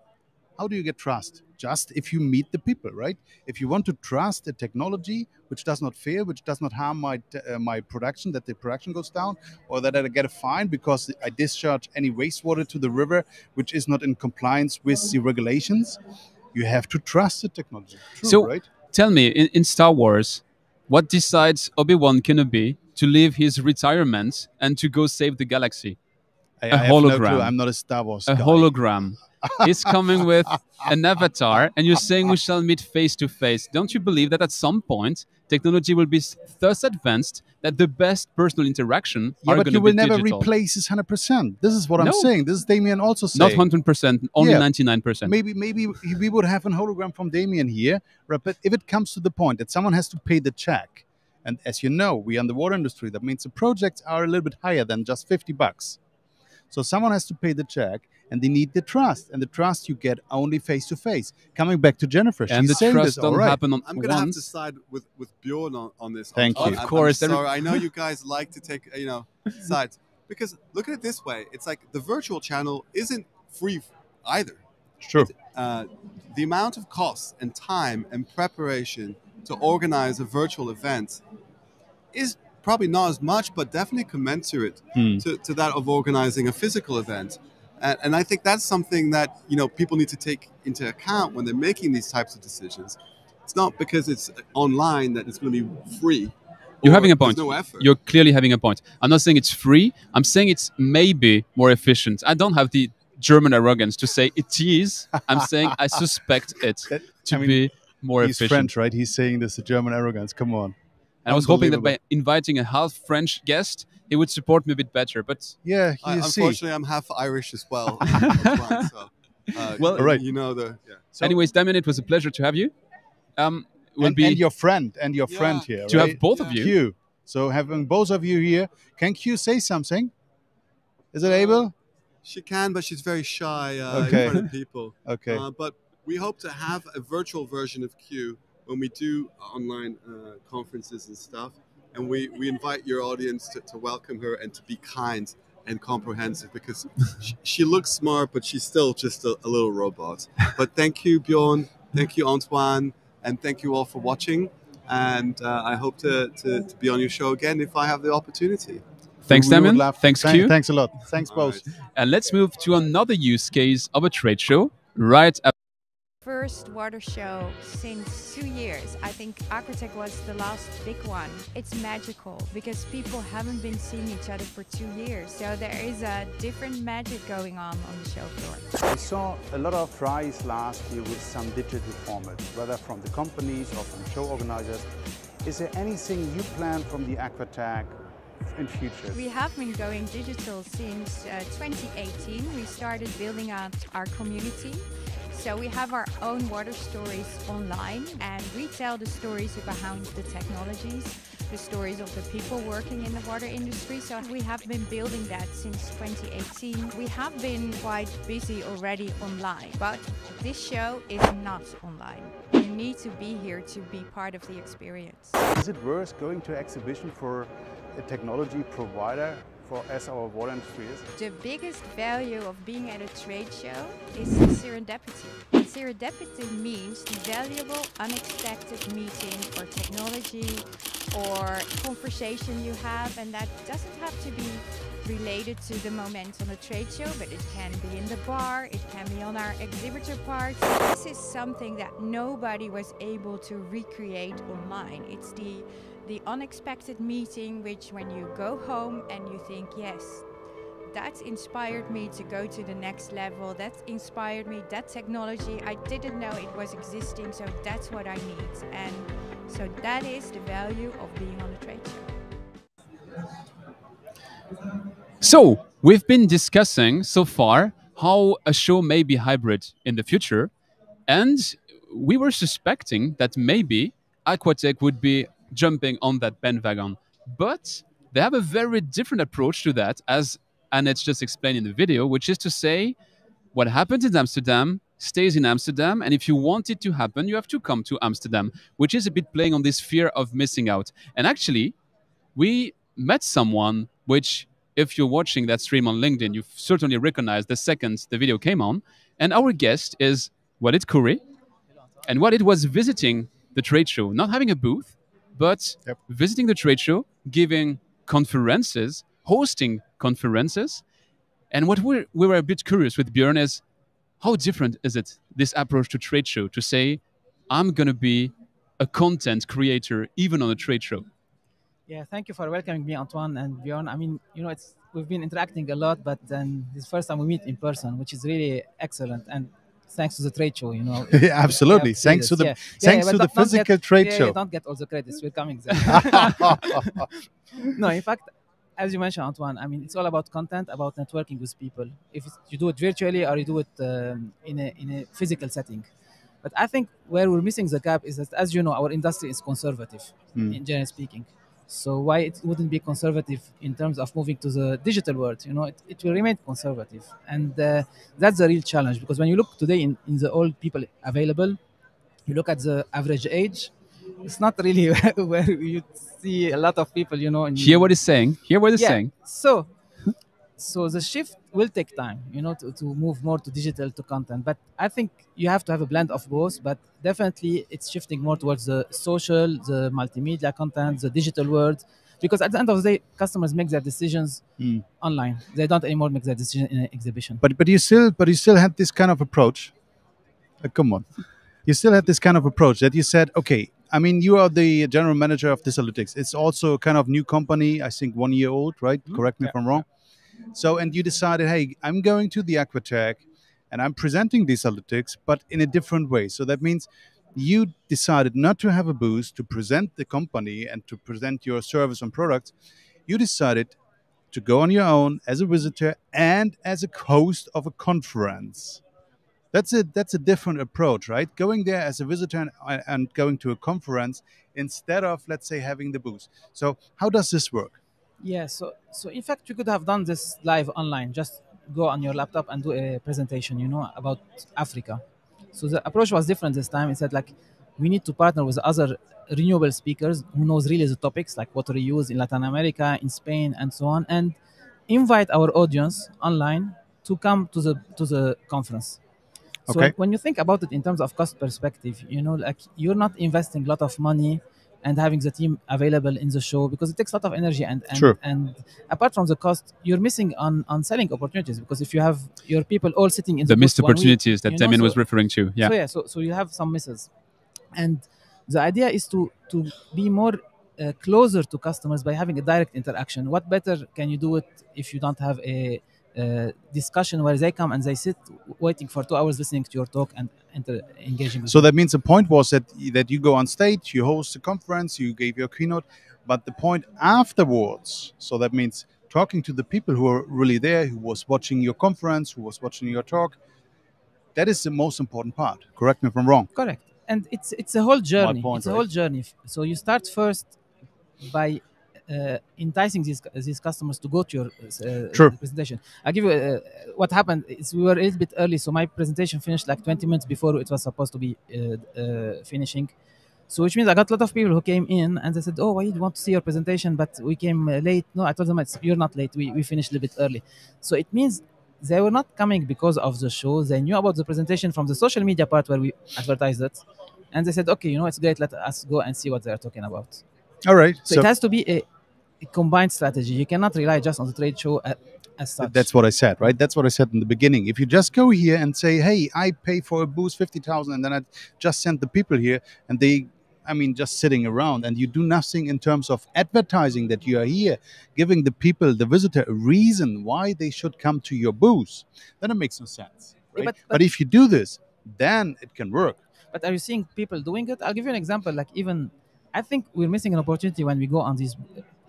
how do you get trust? Just if you meet the people, right? If you want to trust the technology, which does not fail, which does not harm my production, that the production goes down, or that I get a fine because I discharge any wastewater to the river, which is not in compliance with the regulations, you have to trust the technology. True, so right? tell me, in Star Wars, what decides Obi-Wan Kenobi to leave his retirement and to go save the galaxy? I a have hologram. No clue. I'm not a Star Wars a guy. hologram is coming with an avatar, and you're saying we shall meet face to face. Don't you believe that at some point technology will be thus advanced that the best personal interaction Yeah, are but going you to will be never digital? replace this 100%. This is what I'm No. saying. This is Damien also saying. Not 100%, only Yeah. 99%. Maybe we would have a hologram from Damien here, right? But if it comes to the point that someone has to pay the check, and as you know, we are in the water industry, that means the projects are a little bit higher than just $50. So someone has to pay the check, and they need the trust, and the trust you get only face to face. Coming back to Jennifer, and she's the saying trust this. don't All right. happen on I'm going to have to once. side with Bjorn on this. Thank you. Of course. I'm sorry. I know you guys like to take sides, because look at it this way: it's like the virtual channel isn't free either. True. The amount of cost and time and preparation to organize a virtual event is probably not as much, but definitely commensurate to that of organizing a physical event. And I think that's something that people need to take into account when they're making these types of decisions. It's not because it's online that it's going to be free. You're having a point. There's no effort. You're clearly having a point. I'm not saying it's free. I'm saying it's maybe more efficient. I don't have the German arrogance to say it is. I'm saying I suspect it to be more He's efficient. French, right? He's saying this, the German arrogance. Come on. And I was hoping that by inviting a half French guest, he would support me a bit better. But yeah, unfortunately, I'm half Irish as well. Well, right. So, anyways, Damien, it was a pleasure to have you. And your friend, here. To right? have both of you. Q. So having both of you here, can Q say something? Is it able? She can, but she's very shy in front of people. Okay. But we hope to have a virtual version of Q when we do online conferences and stuff. And we invite your audience to welcome her and to be kind and comprehensive, because she looks smart, but she's still just a little robot. But thank you, Bjorn. Thank you, Antoine. And thank you all for watching. And I hope to be on your show again if I have the opportunity. Thanks, Damien. Thanks, Q. Thanks a lot. Thanks, both. Right. And let's move to another use case of a trade show right after. First water show since 2 years. I think Aquatech was the last big one. It's magical because people haven't been seeing each other for 2 years. So there is a different magic going on the show floor. I saw a lot of tries last year with some digital formats, whether from the companies or from show organizers. Is there anything you plan from the Aquatech in future? We have been going digital since 2018. We started building out our community. So we have our own water stories online, and we tell the stories behind the technologies. the stories of the people working in the water industry. So we have been building that since 2018. We have been quite busy already online, but this show is not online. You need to be here to be part of the experience. Is it worth going to exhibition for a technology provider as our water industry is? The biggest value of being at a trade show is serendipity. And serendipity means the valuable, unexpected meeting or technology or conversation you have, and that doesn't have to be related to the moment on a trade show, but it can be in the bar, it can be on our exhibitor parts. This is something that nobody was able to recreate online. It's the unexpected meeting, which when you go home and you think, yes, that inspired me to go to the next level, that inspired me, that technology, I didn't know it was existing, so that's what I need. And so that is the value of being on a trade show. So, we've been discussing so far how a show may be hybrid in the future, and we were suspecting that maybe Aquatech would be jumping on that bandwagon. But they have a very different approach to that, as Annette just explained in the video, which is to say, what happened in Amsterdam stays in Amsterdam, and if you want it to happen, you have to come to Amsterdam, which is a bit playing on this fear of missing out. And actually, we met someone which, if you're watching that stream on LinkedIn, you've certainly recognized the second the video came on. And our guest is Walid Khoury, and Walid was visiting the trade show, not having a booth, but visiting the trade show, giving conferences, hosting conferences. And what we were a bit curious with Björn is, how different is it, this approach to trade show, to say, I'm going to be a content creator even on a trade show? Yeah, thank you for welcoming me, Antoine and Björn. I mean, we've been interacting a lot, but then this is the first time we meet in person, which is really excellent. And thanks to the trade show, Yeah, absolutely. Thanks to the physical trade show. Don't get all the credits. We're coming there. No, in fact, as you mentioned, Antoine, I mean, it's all about content, about networking with people. If you do it virtually or you do it in a physical setting. But I think where we're missing the gap is that, as you know, our industry is conservative, in general speaking. So why it wouldn't be conservative in terms of moving to the digital world? It will remain conservative. And that's the real challenge, because when you look today in the old people available, you look at the average age, it's not really where you see a lot of people, Hear what he's saying. Hear what he's saying. So the shift will take time, to move more to digital, to content. But I think you have to have a blend of both. But definitely it's shifting more towards the social, the multimedia content, the digital world. Because at the end of the day, customers make their decisions online. They don't anymore make their decision in an exhibition. But you still had this kind of approach. Come on. You still had this kind of approach that you said, okay, I mean, you are the general manager of Pollutec. It's also a kind of new company, I think 1 year old, right? Correct me if I'm wrong. So, and you decided, hey, I'm going to the Aquatech and I'm presenting these Pollutec, but in a different way. So that means you decided not to have a booth to present the company and to present your service and products. You decided to go on your own as a visitor and as a host of a conference. That's a different approach, right? Going there as a visitor and going to a conference instead of, let's say, having the booth. So how does this work? Yeah, so in fact, you could have done this live online. Just go on your laptop and do a presentation, about Africa. So the approach was different this time. It said, we need to partner with other renewable speakers who knows really the topics, like water reuse in Latin America, in Spain, and so on, and invite our audience online to come to the conference. So when you think about it in terms of cost perspective, you're not investing a lot of money and having the team available in the show, because it takes a lot of energy. And apart from the cost, you're missing on selling opportunities, because if you have your people all sitting in the missed opportunities that Damien was referring to. Yeah. So you have some misses. And the idea is to be more closer to customers by having a direct interaction. What better can you do it if you don't have a discussion where they come and they sit waiting for 2 hours listening to your talk and engaging with So that means the point was that you go on stage, you host a conference, you gave your keynote, but the point afterwards, so that means talking to the people who are really there, who was watching your conference, who was watching your talk, that is the most important part. Correct me if I'm wrong. Correct. And it's a whole journey. Point, it's a whole journey. So you start first by enticing these customers to go to your True. presentation. I'll give you what happened is we were a little bit early, so my presentation finished like 20 minutes before it was supposed to be finishing. So which means I got a lot of people who came in and they said, "Oh, I want to see your presentation, but we came late." No, I told them, "You're not late. We finished a little bit early." So it means they were not coming because of the show. They knew about the presentation from the social media part where we advertised it, and they said, "Okay, you know, it's great. Let us go and see what they're talking about." All right. So it has to be a combined strategy. You cannot rely just on the trade show as such. That's what I said, right? That's what I said in the beginning. If you just go here and say, "Hey, I pay for a booth 50,000," and then I just send the people here, and they, I mean, just sitting around, and you do nothing in terms of advertising that you are here, giving the people, the visitor, a reason why they should come to your booth, then it makes no sense, right? Yeah, but if you do this, then it can work. But are you seeing people doing it? I'll give you an example. Like even, I think we're missing an opportunity when we go on these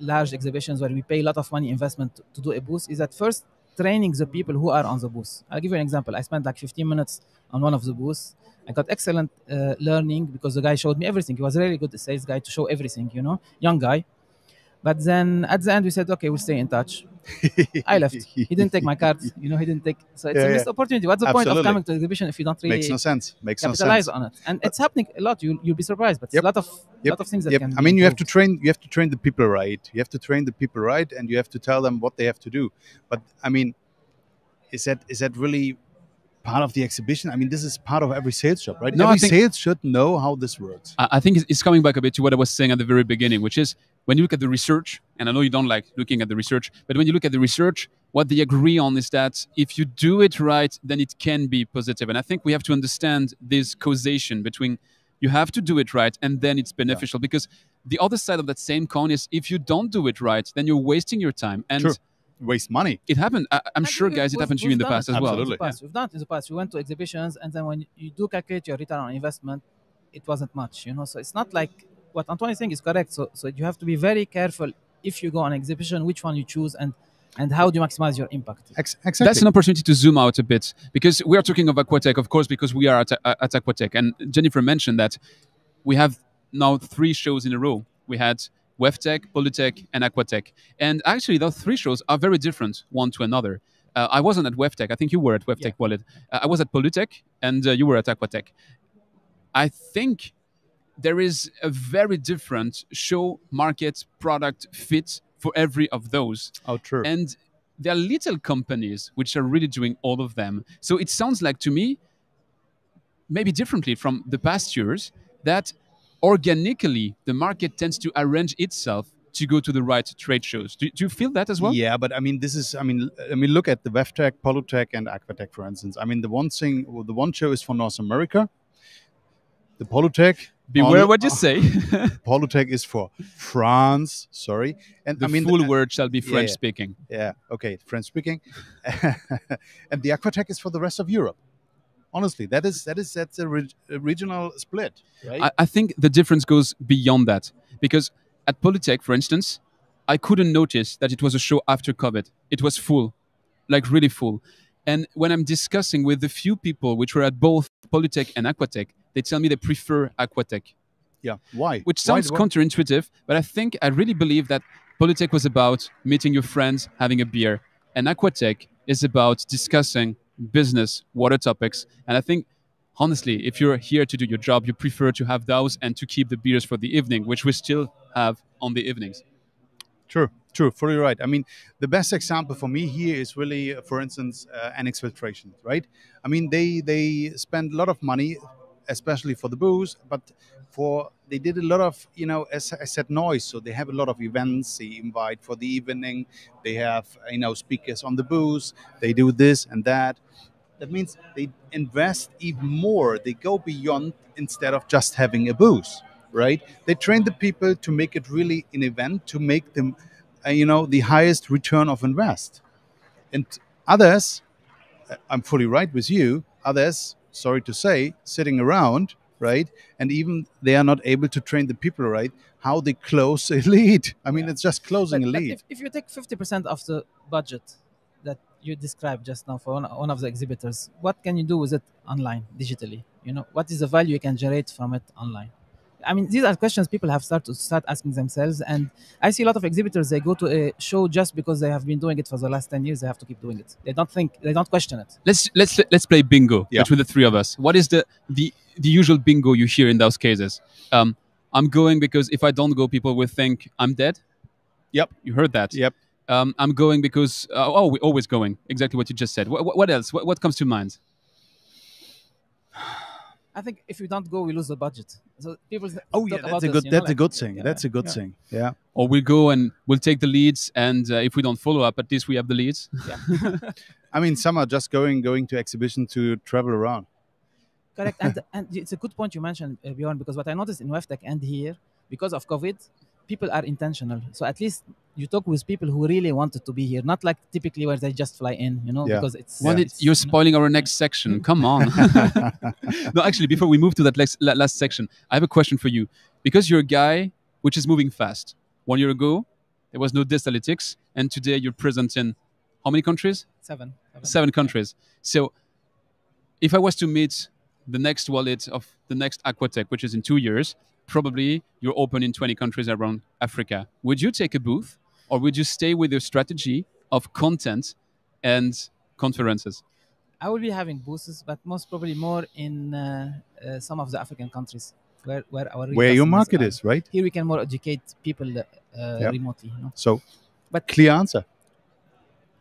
large exhibitions where we pay a lot of money investment to do a booth. Is at first training the people who are on the booth. I'll give you an example. I spent like 15 minutes on one of the booths. I got excellent learning because the guy showed me everything. He was a really good sales guy to show everything, you know, young guy. But then at the end we said, okay, we'll stay in touch. I left. He didn't take my card. You know, he didn't take. So it's a missed opportunity. What's the point of coming to the exhibition if you don't really Makes no sense. capitalize on it? And it's happening a lot. You'll be surprised, but it's a lot of things that can. I mean, you have to train. You have to train the people right. You have to train the people right, and you have to tell them what they have to do. But I mean, is that really part of the exhibition? I mean, this is part of every sales job, right? No, every sales should know how this works. I think it's coming back a bit to what I was saying at the very beginning, which is when you look at the research, and I know you don't like looking at the research, but when you look at the research, what they agree on is that if you do it right, then it can be positive. And I think we have to understand this causation between you have to do it right and then it's beneficial. Because the other side of that same coin is if you don't do it right, then you're wasting your time. And Sure. Waste money. It happened. I'm sure, guys, it happened to you in the past as well. Absolutely. We've done it in the past. We went to exhibitions, and then when you do calculate your return on investment, it wasn't much, you know. So it's not like what Antoine is saying is correct. So you have to be very careful if you go on exhibition, which one you choose, and how do you maximize your impact. Exactly. That's an opportunity to zoom out a bit because we are talking of Aquatech, of course, because we are at Aquatech. And Jennifer mentioned that we have now 3 shows in a row. We had WEFTech, Pollutec, and Aquatech. And actually, those 3 shows are very different one to another. I wasn't at WEFTech. I think you were at WEFTech, Walid. I was at Pollutec, and you were at Aquatech. I think there is a very different show, market, product fit for every of those. Oh, true. And there are little companies which are really doing all of them. So it sounds like to me, maybe differently from the past years, that organically the market tends to arrange itself to go to the right trade shows. Do you feel that as well? Yeah, but I mean, look at the WEFTech, Pollutec, and Aquatech, for instance. I mean, the one show is for North America. The Pollutec. Beware what you say. Pollutec is for France. Sorry, and the full word shall be French speaking. Yeah, okay, French speaking. And the Aquatech is for the rest of Europe. Honestly, that's a regional split, right? I think the difference goes beyond that because at Pollutec, for instance, I couldn't notice that it was a show after COVID. It was full, like really full. And when I'm discussing with the few people which were at both Pollutec and Aquatech, they tell me they prefer Aquatech. Yeah, why? Which sounds counterintuitive, but I really believe that Pollutec was about meeting your friends, having a beer, and Aquatech is about discussing business, water topics. And I think, honestly, if you're here to do your job, you prefer to have those and to keep the beers for the evening, which we still have on the evenings. True, fully right. I mean, the best example for me here is really, for instance, Annex Filtration, right? I mean, they spend a lot of money, especially for the booze, but they did a lot of, as I said, noise. So they have a lot of events. They invite for the evening. They have, speakers on the booze. They do this and that. That means they invest even more. They go beyond instead of just having a booth, right? They train the people to make it really an event, to make them, the highest return of invest. And others, I'm fully right with you, others, sorry to say, sitting around, right? And even they are not able to train the people right, how they close a lead. I mean, it's just closing a lead. If you take 50% of the budget that you described just now for one of the exhibitors, what can you do with it online, digitally? What is the value you can generate from it online? I mean, these are questions people have start asking themselves, and I see a lot of exhibitors. They go to a show just because they have been doing it for the last 10 years. They have to keep doing it. They don't question it. Let's play bingo Yeah. between the three of us. What is the usual bingo you hear in those cases? I'm going because if I don't go, people will think I'm dead. Yep. You heard that. Yep. I'm going because we're always going. Exactly what you just said. What else? What comes to mind? I think if we don't go, we lose the budget. So people Oh yeah, talk about that's a good. this, you know, That's a like- good thing. yeah, That's a good yeah. thing. Yeah. Or we'll go and we'll take the leads, and if we don't follow up, at least we have the leads. I mean, some are just going to exhibition to travel around. Correct, and it's a good point you mentioned, Bjorn, because what I noticed in WEFTEC and here, because of COVID, people are intentional. So at least you talk with people who really wanted to be here, not like typically where they just fly in, you know, Yeah. because it's. Well, it's, you're spoiling our next section. Come on. No, actually, before we move to that last section, I have a question for you. Because you're a guy which is moving fast. 1 year ago, there was no Distalytics, and today you're present in how many countries? Seven countries. So if I was to meet the next wallet of the next Aquatech, which is in 2 years, probably you're open in 20 countries around Africa. Would you take a booth, or would you stay with your strategy of content and conferences? I will be having booths, but most probably more in some of the African countries where our real Where your customers market are. is, right? Here we can more educate people remotely. You know? So, But clear answer.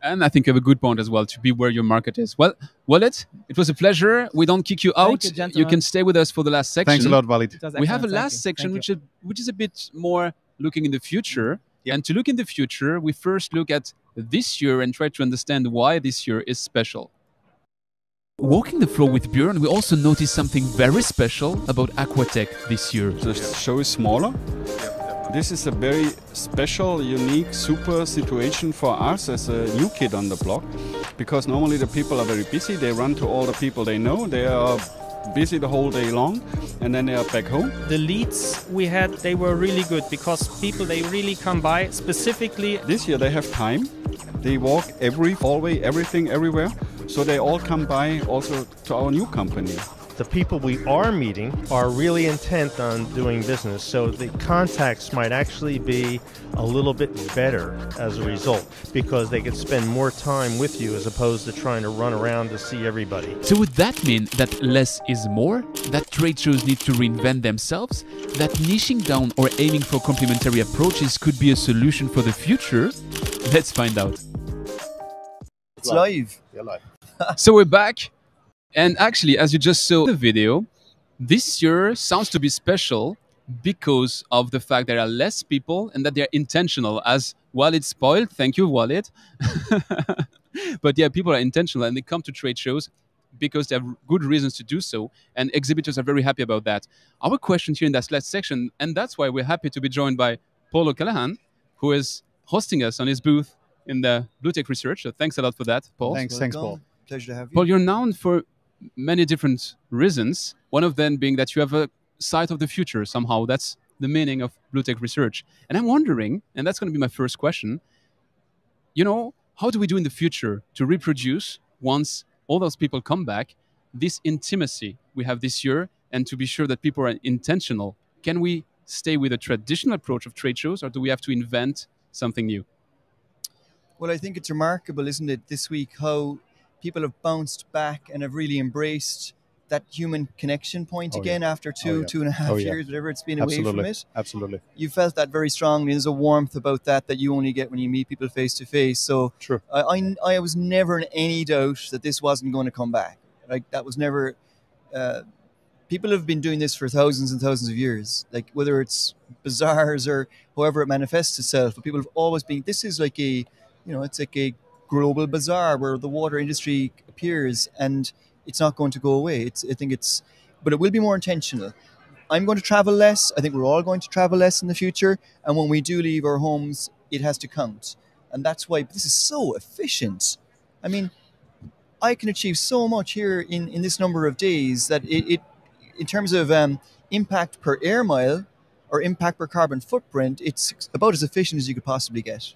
And I think you have a good point as well, to be where your market is. Well, Wallet, it was a pleasure. We don't kick you out. you, gentlemen. can stay with us for the last section. Thanks a lot, Walid. It was We have a excellent. last Thank you. section, which is a bit more looking in the future. Yep. And to look in the future, we first look at this year and try to understand why this year is special. Walking the floor with Björn, we also noticed something very special about Aquatech this year. The show is smaller. This is a very special, unique, super situation for us as a new kid on the block, because normally the people are very busy. They run to all the people they know. They are busy the whole day long, and then they are back home. The leads we had, they were really good because people, they really come by specifically. This year they have time. They walk every hallway, everything, everywhere. So they all come by also to our new company. The people we are meeting are really intent on doing business, so the contacts might actually be a little bit better as a result, because they can spend more time with you as opposed to trying to run around to see everybody. So would that mean that less is more? That trade shows need to reinvent themselves? That niching down or aiming for complementary approaches could be a solution for the future? Let's find out. It's live. Yeah, live. So we're back. And actually, as you just saw the video, this year sounds to be special because of the fact there are less people and that they're intentional. As Walid spoiled, thank you, Walid. But yeah, people are intentional and they come to trade shows because they have good reasons to do so. And exhibitors are very happy about that. Our question here in that last section, and that's why we're happy to be joined by Paul O'Callaghan, who is hosting us on his booth in the Pollutec research. So thanks a lot for that, Paul. Thanks, Paul. Pleasure to have you. Paul, you're known for many different reasons. One of them being that you have a sight of the future somehow. That's the meaning of Pollutec research. And I'm wondering, and that's going to be my first question, how do we do in the future to reproduce, once all those people come back, this intimacy we have this year, and to be sure that people are intentional? Can we stay with a traditional approach of trade shows, or do we have to invent something new? Well, I think it's remarkable, isn't it, this week, how people have bounced back and have really embraced that human connection point again after two and a half years, whatever it's been away from it. Absolutely. You felt that very strongly. There's a warmth about that you only get when you meet people face to face. So true. I was never in any doubt that this wasn't going to come back. Like, that was never. People have been doing this for thousands and thousands of years. Like, whether it's bazaars or however it manifests itself, but people have always been. This is like it's like a global bazaar where the water industry appears, and it's not going to go away. But it will be more intentional. I'm going to travel less. I think we're all going to travel less in the future. And when we do leave our homes, it has to count. And that's why this is so efficient. I mean, I can achieve so much here in this number of days that it in terms of impact per air mile or impact per carbon footprint, it's about as efficient as you could possibly get.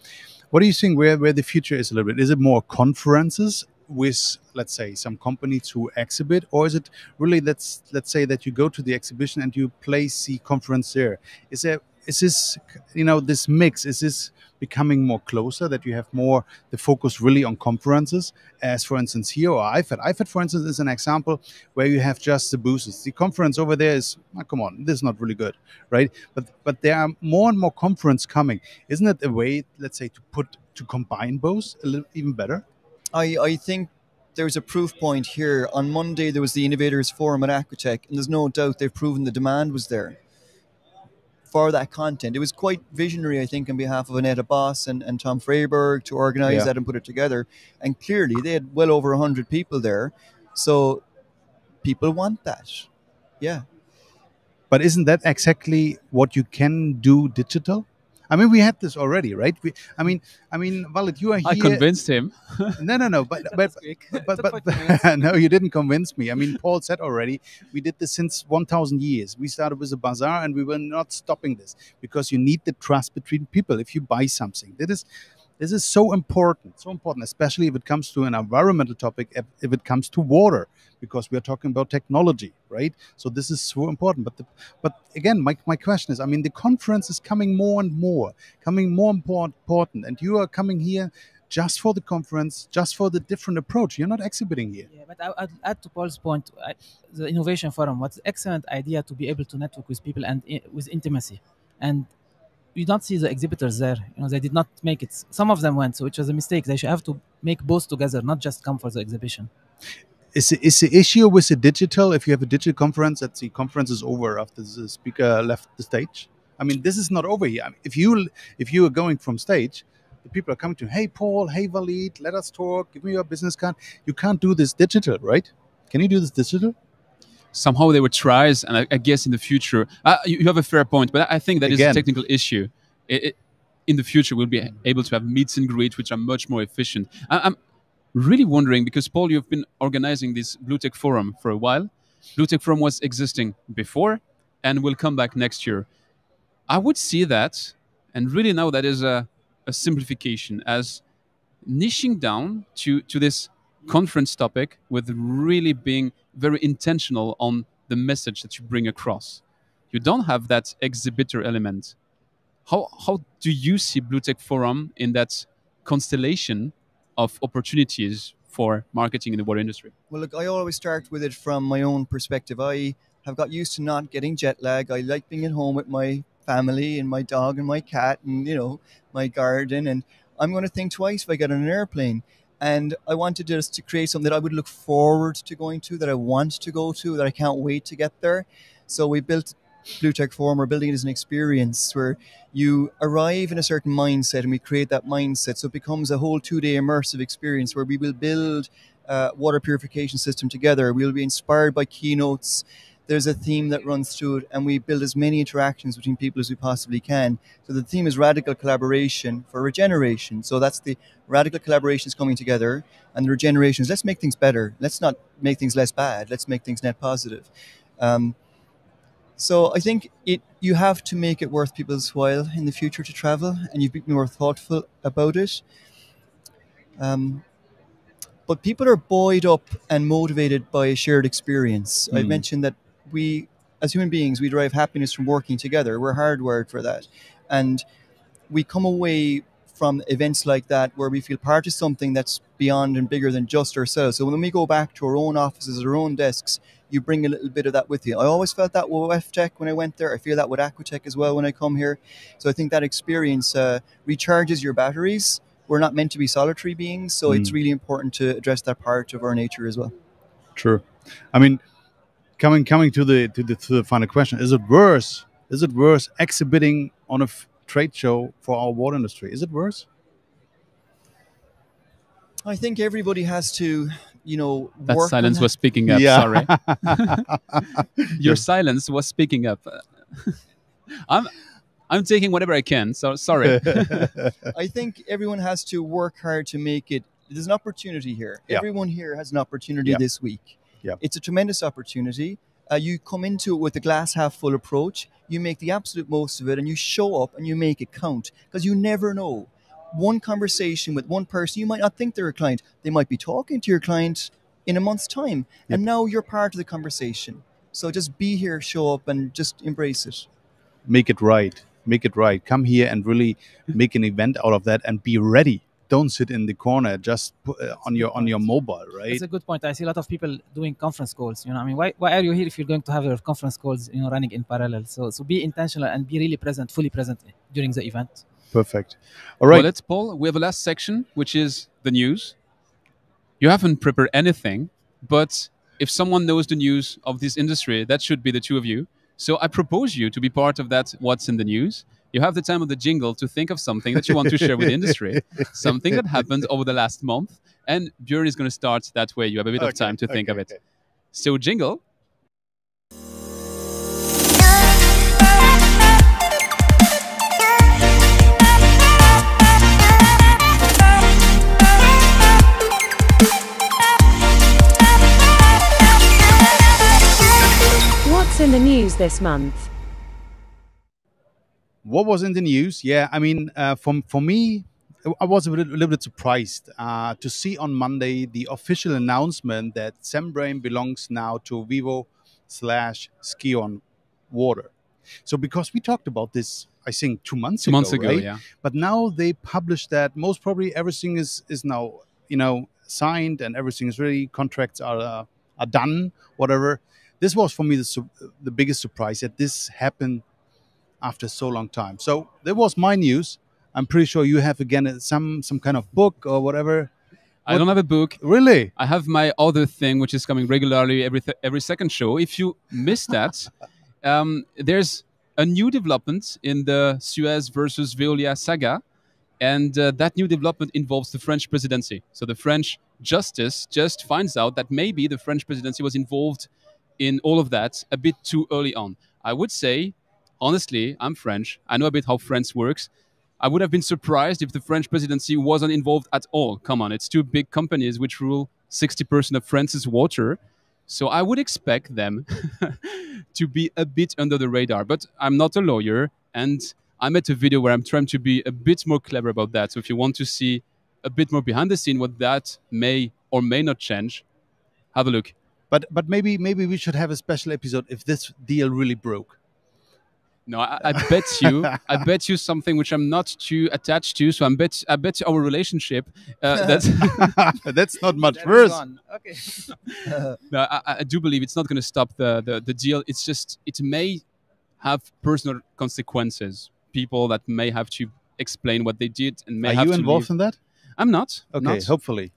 What do you think where the future is a little bit? Is it more conferences with, let's say, some company to exhibit, or is it really, let's say that you go to the exhibition and you place the conference there? Is this, this mix, is this becoming more closer, that you have more the focus really on conferences, as for instance here, or IFAD, for instance, is an example where you have just the booths. The conference over there is, come on, this is not really good, right? But there are more and more conference coming. Isn't it a way, let's say, to combine both a little even better? I think there's a proof point here. On Monday, there was the Innovators Forum at Aquatech, and there's no doubt they've proven the demand was there for that content. It was quite visionary, I think, on behalf of Annetta Boss and Tom Freiberg to organize that and put it together. And clearly, they had well over 100 people there. So people want that. Yeah. But isn't that exactly what you can do digital? I mean, we had this already, right? I mean, Walid, you are here. I convinced him. No. But no, you didn't convince me. I mean, Paul said already, we did this since 1,000 years. We started with a bazaar, and we were not stopping this, because you need the trust between people. If you buy something, this is so important, especially if it comes to an environmental topic, if it comes to water, because we are talking about technology, right? So this is so important. But again, my question is, I mean, the conference is coming more and more, important, and you are coming here just for the conference, just for the different approach. You're not exhibiting here. Yeah, but I'd add to Paul's point, the Innovation Forum. What's an excellent idea to be able to network with people and with intimacy. And you don't see the exhibitors there. They did not make it. Some of them went, so which was a mistake. They should have to make both together, not just come for the exhibition. Is the issue with the digital, if you have a digital conference, that the conference is over after the speaker left the stage? I mean, this is not over here. I mean, if you are going from stage, the people are coming to, hey, Paul, hey, Walid, let us talk, give me your business card. You can't do this digital, right? Can you do this digital? Somehow they would try, and I guess in the future, you have a fair point, but I think that is a technical issue. In the future, we'll be able to have meets and greets, which are much more efficient. I'm really wondering, because Paul, you've been organizing this Pollutec Forum for a while. Pollutec Forum was existing before and will come back next year. I would see that, and really now that is a simplification, as niching down to this conference topic, with really being very intentional on the message that you bring across. You don't have that exhibitor element. How do you see Pollutec Forum in that constellation of opportunities for marketing in the water industry? Well, look, I always start with it from my own perspective. I have got used to not getting jet lag. I like being at home with my family and my dog and my cat and, my garden. And I'm going to think twice if I get on an airplane. And I wanted just to create something that I would look forward to going to, that I want to go to, that I can't wait to get there. So we built Pollutec Forum. We're building it as an experience where you arrive in a certain mindset, and we create that mindset. So it becomes a whole 2-day immersive experience where we will build a water purification system together. We'll be inspired by keynotes. There's a theme that runs through it, and we build as many interactions between people as we possibly can. So the theme is radical collaboration for regeneration. So that's the radical collaborations coming together, and the regeneration is, let's make things better. Let's not make things less bad. Let's make things net positive. So I think you have to make it worth people's while in the future to travel, and you've been more thoughtful about it. But people are buoyed up and motivated by a shared experience. I mentioned that we, as human beings, we derive happiness from working together. We're hardwired for that. And we come away from events like that where we feel part of something that's beyond and bigger than just ourselves. So when we go back to our own offices, our own desks, you bring a little bit of that with you. I always felt that with FTech when I went there. I feel that with Aquatech as well when I come here. So I think that experience recharges your batteries. We're not meant to be solitary beings, so it's really important to address that part of our nature as well. True. I mean, coming to the final question, is it worse exhibiting on a trade show for our water industry? Is it worse? I think everybody has to, that work silence on was speaking up. Sorry. Your silence was speaking up. I'm taking whatever I can, so sorry. I think everyone has to work hard to make it. There's an opportunity here. Yeah. Everyone here has an opportunity this week. Yeah. It's a tremendous opportunity. You come into it with a glass half full approach. You make the absolute most of it, and you show up and you make it count, because you never know one conversation with one person, you might not think they're a client. They might be talking to your client in a month's time, and now you're part of the conversation. So just be here, show up, and just embrace it. Make it right. Make it right. Come here and really make an event out of that and be ready. Don't sit in the corner just on your mobile, right? That's a good point. I see a lot of people doing conference calls. You know, I mean, why are you here if you're going to have your conference calls, you know, running in parallel? So be intentional and be really present, fully present during the event. Perfect. All right. Well, let's, Paul, we have a last section, which is the news. You haven't prepared anything, but if someone knows the news of this industry, that should be the two of you. So I propose you to be part of that What's in the News. You have the time of the jingle to think of something that you want to share with the industry, something that happened over the last month. And Björn is going to start that way. You have a bit of time to think of it. So jingle. What's in the news this month? What was in the news? Yeah, I mean, for me, I was a little bit surprised to see on Monday the official announcement that Sembrain belongs now to Vivo/Ski on Water. So because we talked about this, I think 2 months ago, 2 months ago, right? yeah. But now they published that most probably everything is now, you know, signed and everything is ready. Contracts are done, whatever. This was for me the biggest surprise that this happened after so long time. So that was my news. I'm pretty sure you have again some kind of book or whatever. I don't have a book. Really? I have my other thing, which is coming regularly every second show. If you missed that, there's a new development in the Suez versus Veolia saga. And that new development involves the French presidency. So the French justice just finds out that maybe the French presidency was involved in all of that a bit too early on. I would say, honestly, I'm French. I know a bit how France works. I would have been surprised if the French presidency wasn't involved at all. Come on, it's two big companies which rule 60% of France's water. So I would expect them to be a bit under the radar. But I'm not a lawyer, and I made a video where I'm trying to be a bit more clever about that. So if you want to see a bit more behind the scene what that may or may not change, have a look. But maybe we should have a special episode if this deal really broke. No, I bet you something which I'm not too attached to. So I bet our relationship that's that's not much worse. Okay. No, I do believe it's not going to stop the deal. It's just it may have personal consequences. People that may have to explain what they did and may Are have you to involved leave. in that? I'm not. Okay, not. hopefully.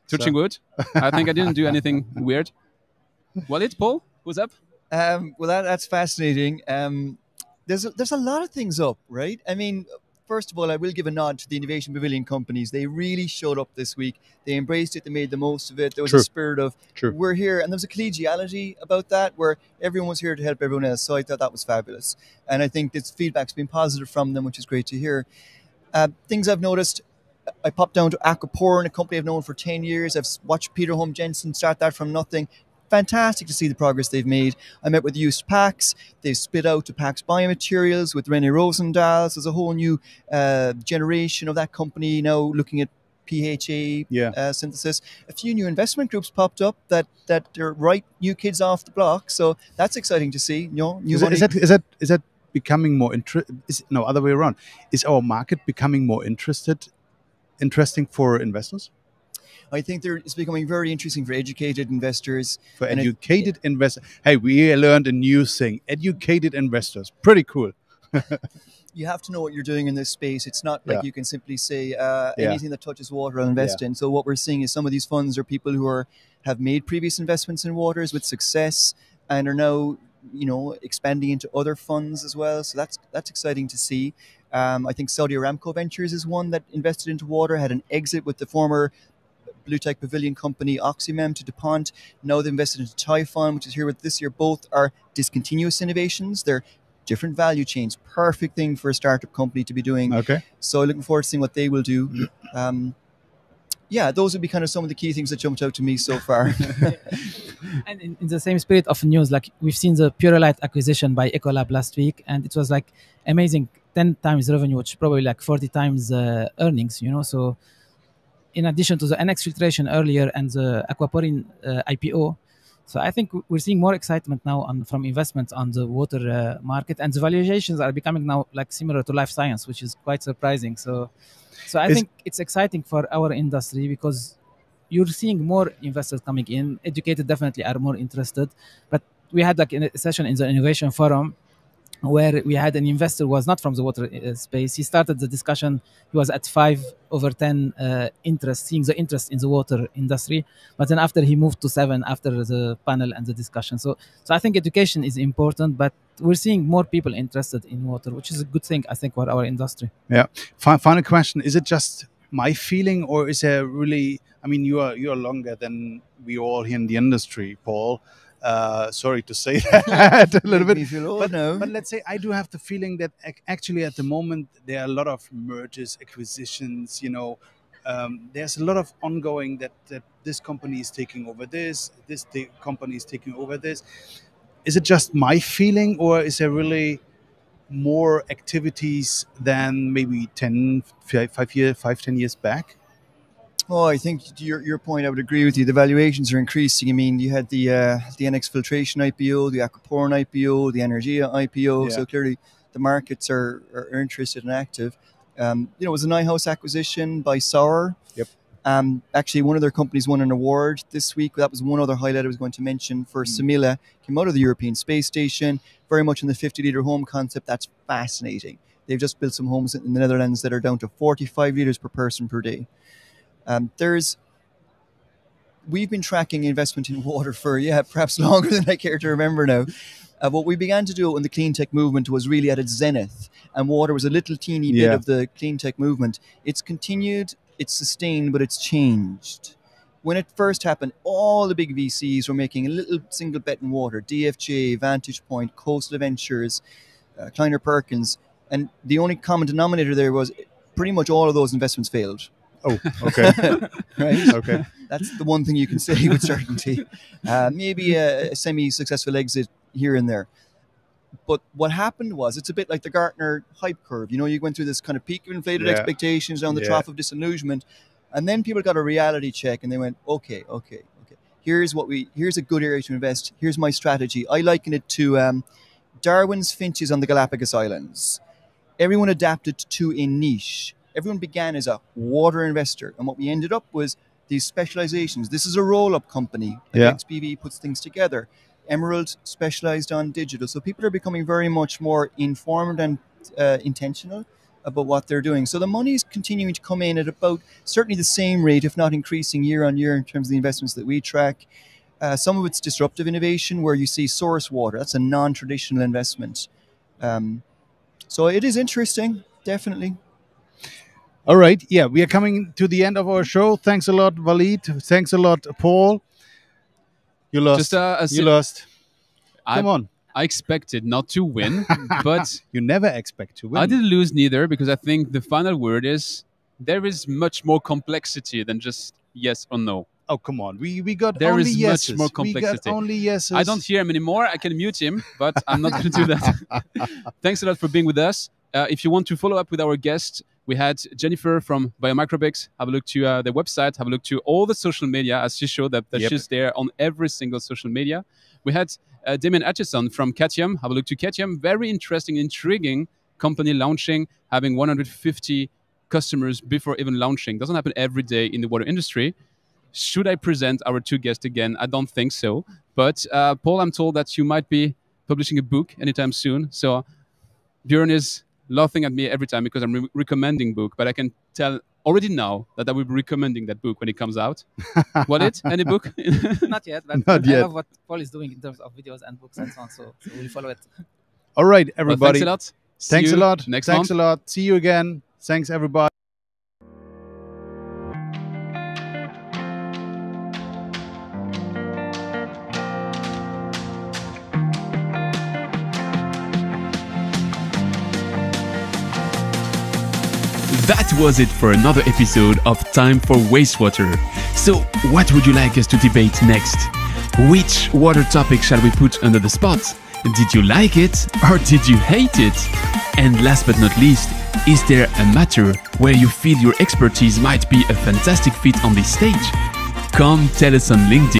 Touching wood. I think I didn't do anything weird. What it, Paul? What's up? Well, that's fascinating. There's a lot of things up, right? I mean, first of all, I will give a nod to the Innovation Pavilion companies. They really showed up this week. They embraced it. They made the most of it. There was a spirit of we're here, and there was a collegiality about that where everyone was here to help everyone else. So I thought that was fabulous, and I think this feedback's been positive from them, which is great to hear. Things I've noticed. I popped down to Aquatech, a company I've known for 10 years. I've watched Peter Holm Jensen start that from nothing. Fantastic to see the progress they've made. I met with used Pax. They've spit out to Pax Biomaterials with René Rosendahl. So there's a whole new generation of that company now looking at PHA synthesis. A few new investment groups popped up that are right new kids off the block. So that's exciting to see. You know, new money. Is that becoming more other way around? Is our market becoming more interesting for investors? I think it's becoming very interesting for educated investors. For educated investors. Hey, we learned a new thing. Educated investors. Pretty cool. You have to know what you're doing in this space. It's not like you can simply say anything that touches water I'll invest in. So what we're seeing is some of these funds are people who have made previous investments in waters with success and are now, you know, expanding into other funds as well. So that's exciting to see. I think Saudi Aramco Ventures is one that invested into water, had an exit with the former Pollutec Pavilion company Oxymem to DuPont. Now they've invested into Typhon, which is here with this year. Both are discontinuous innovations. They're different value chains. Perfect thing for a startup company to be doing. Okay. So looking forward to seeing what they will do. yeah, those would be kind of some of the key things that jumped out to me so far. And in the same spirit of news, like we've seen the Purolite acquisition by Ecolab last week, and it was like amazing, 10 times revenue, which probably like 40 times earnings, you know. So in addition to the NX filtration earlier and the aquaporin IPO, so I think we're seeing more excitement now from investments on the water market, and the valuations are becoming now like similar to life science, which is quite surprising. So I think it's exciting for our industry because you're seeing more investors coming in. Educated definitely are more interested. But we had like a session in the innovation forum where we had an investor who was not from the water space. He started the discussion. He was at 5/10 interest, seeing the interest in the water industry. But then after he moved to 7 after the panel and the discussion. So I think education is important, but we're seeing more people interested in water, which is a good thing, I think, for our industry. Yeah. Final question. Is it just my feeling, or is there really, I mean, you are longer than we all here in the industry, Paul. Sorry to say that a little bit, but let's say I do have the feeling that actually at the moment there are a lot of mergers, acquisitions. You know, there's a lot of ongoing that this company is taking over this company is taking over this. Is it just my feeling, or is there really more activities than maybe 10 years back? Oh, I think to your point, I would agree with you. The valuations are increasing. I mean, you had the NX filtration IPO, the aquaporin IPO, the Energia IPO. Yeah. So clearly, the markets are interested and active. It was a NiHouse acquisition by Sauer. Yep. Actually, one of their companies won an award this week. That was one other highlight I was going to mention for Semilla. Came out of the European Space Station, very much in the 50-litre home concept. That's fascinating. They've just built some homes in the Netherlands that are down to 45 litres per person per day. We've been tracking investment in water for, perhaps longer than I care to remember now. What we began to do when the clean tech movement was really at its zenith, and water was a little teeny bit of the clean tech movement. It's continued, it's sustained, but it's changed. When it first happened, all the big VCs were making a little single bet in water. DFJ, Vantage Point, Coastal Ventures, Kleiner Perkins. And the only common denominator there was pretty much all of those investments failed. Oh, okay. Right? Okay. That's the one thing you can say with certainty. Maybe a semi-successful exit here and there. But what happened was, it's a bit like the Gartner hype curve. You know, you went through this kind of peak of inflated expectations down the trough of disillusionment. And then people got a reality check and they went, okay. Here's a good area to invest. Here's my strategy. I liken it to Darwin's finches on the Galapagos Islands. Everyone adapted to a niche. Everyone began as a water investor. And what we ended up was these specializations. This is a roll-up company. XBV puts things together. Emerald specialized on digital. So people are becoming very much more informed and intentional about what they're doing. So the money is continuing to come in at about certainly the same rate, if not increasing year on year in terms of the investments that we track. Some of it's disruptive innovation where you see source water. That's a non-traditional investment. So it is interesting, definitely. All right. Yeah, we are coming to the end of our show. Thanks a lot, Walid. Thanks a lot, Paul. You lost. You lost. Come on. I expected not to win, but you never expect to win. I didn't lose neither, because I think the final word is there is much more complexity than just yes or no. Oh, come on. We got there only is yeses. much more complexity. We got only yeses. I don't hear him anymore. I can mute him, but I'm not going to do that. Thanks a lot for being with us. If you want to follow up with our guest, we had Jennifer from Biomicrobics. Have a look to their website. Have a look to all the social media, as she showed that she's there on every single social media. We had Damien Atchison from Catium. Have a look to Catium. Very interesting, intriguing company launching, having 150 customers before even launching. Doesn't happen every day in the water industry. Should I present our two guests again? I don't think so. But Paul, I'm told that you might be publishing a book anytime soon. So Björn is laughing at me every time because I'm recommending book, but I can tell already now that I will be recommending that book when it comes out. What any book? Not yet, but Not I yet. love what Paul is doing in terms of videos and books and so on. So we'll follow it. All right, Well, everybody. thanks a lot. Thanks See a you lot. next Thanks month. a lot. See you again. Thanks, everybody. that was it for another episode of Time for Wastewater. So, what would you like us to debate next? Which water topic shall we put under the spot? Did you like it or did you hate it? And last but not least, is there a matter where you feel your expertise might be a fantastic fit on this stage? Come tell us on LinkedIn.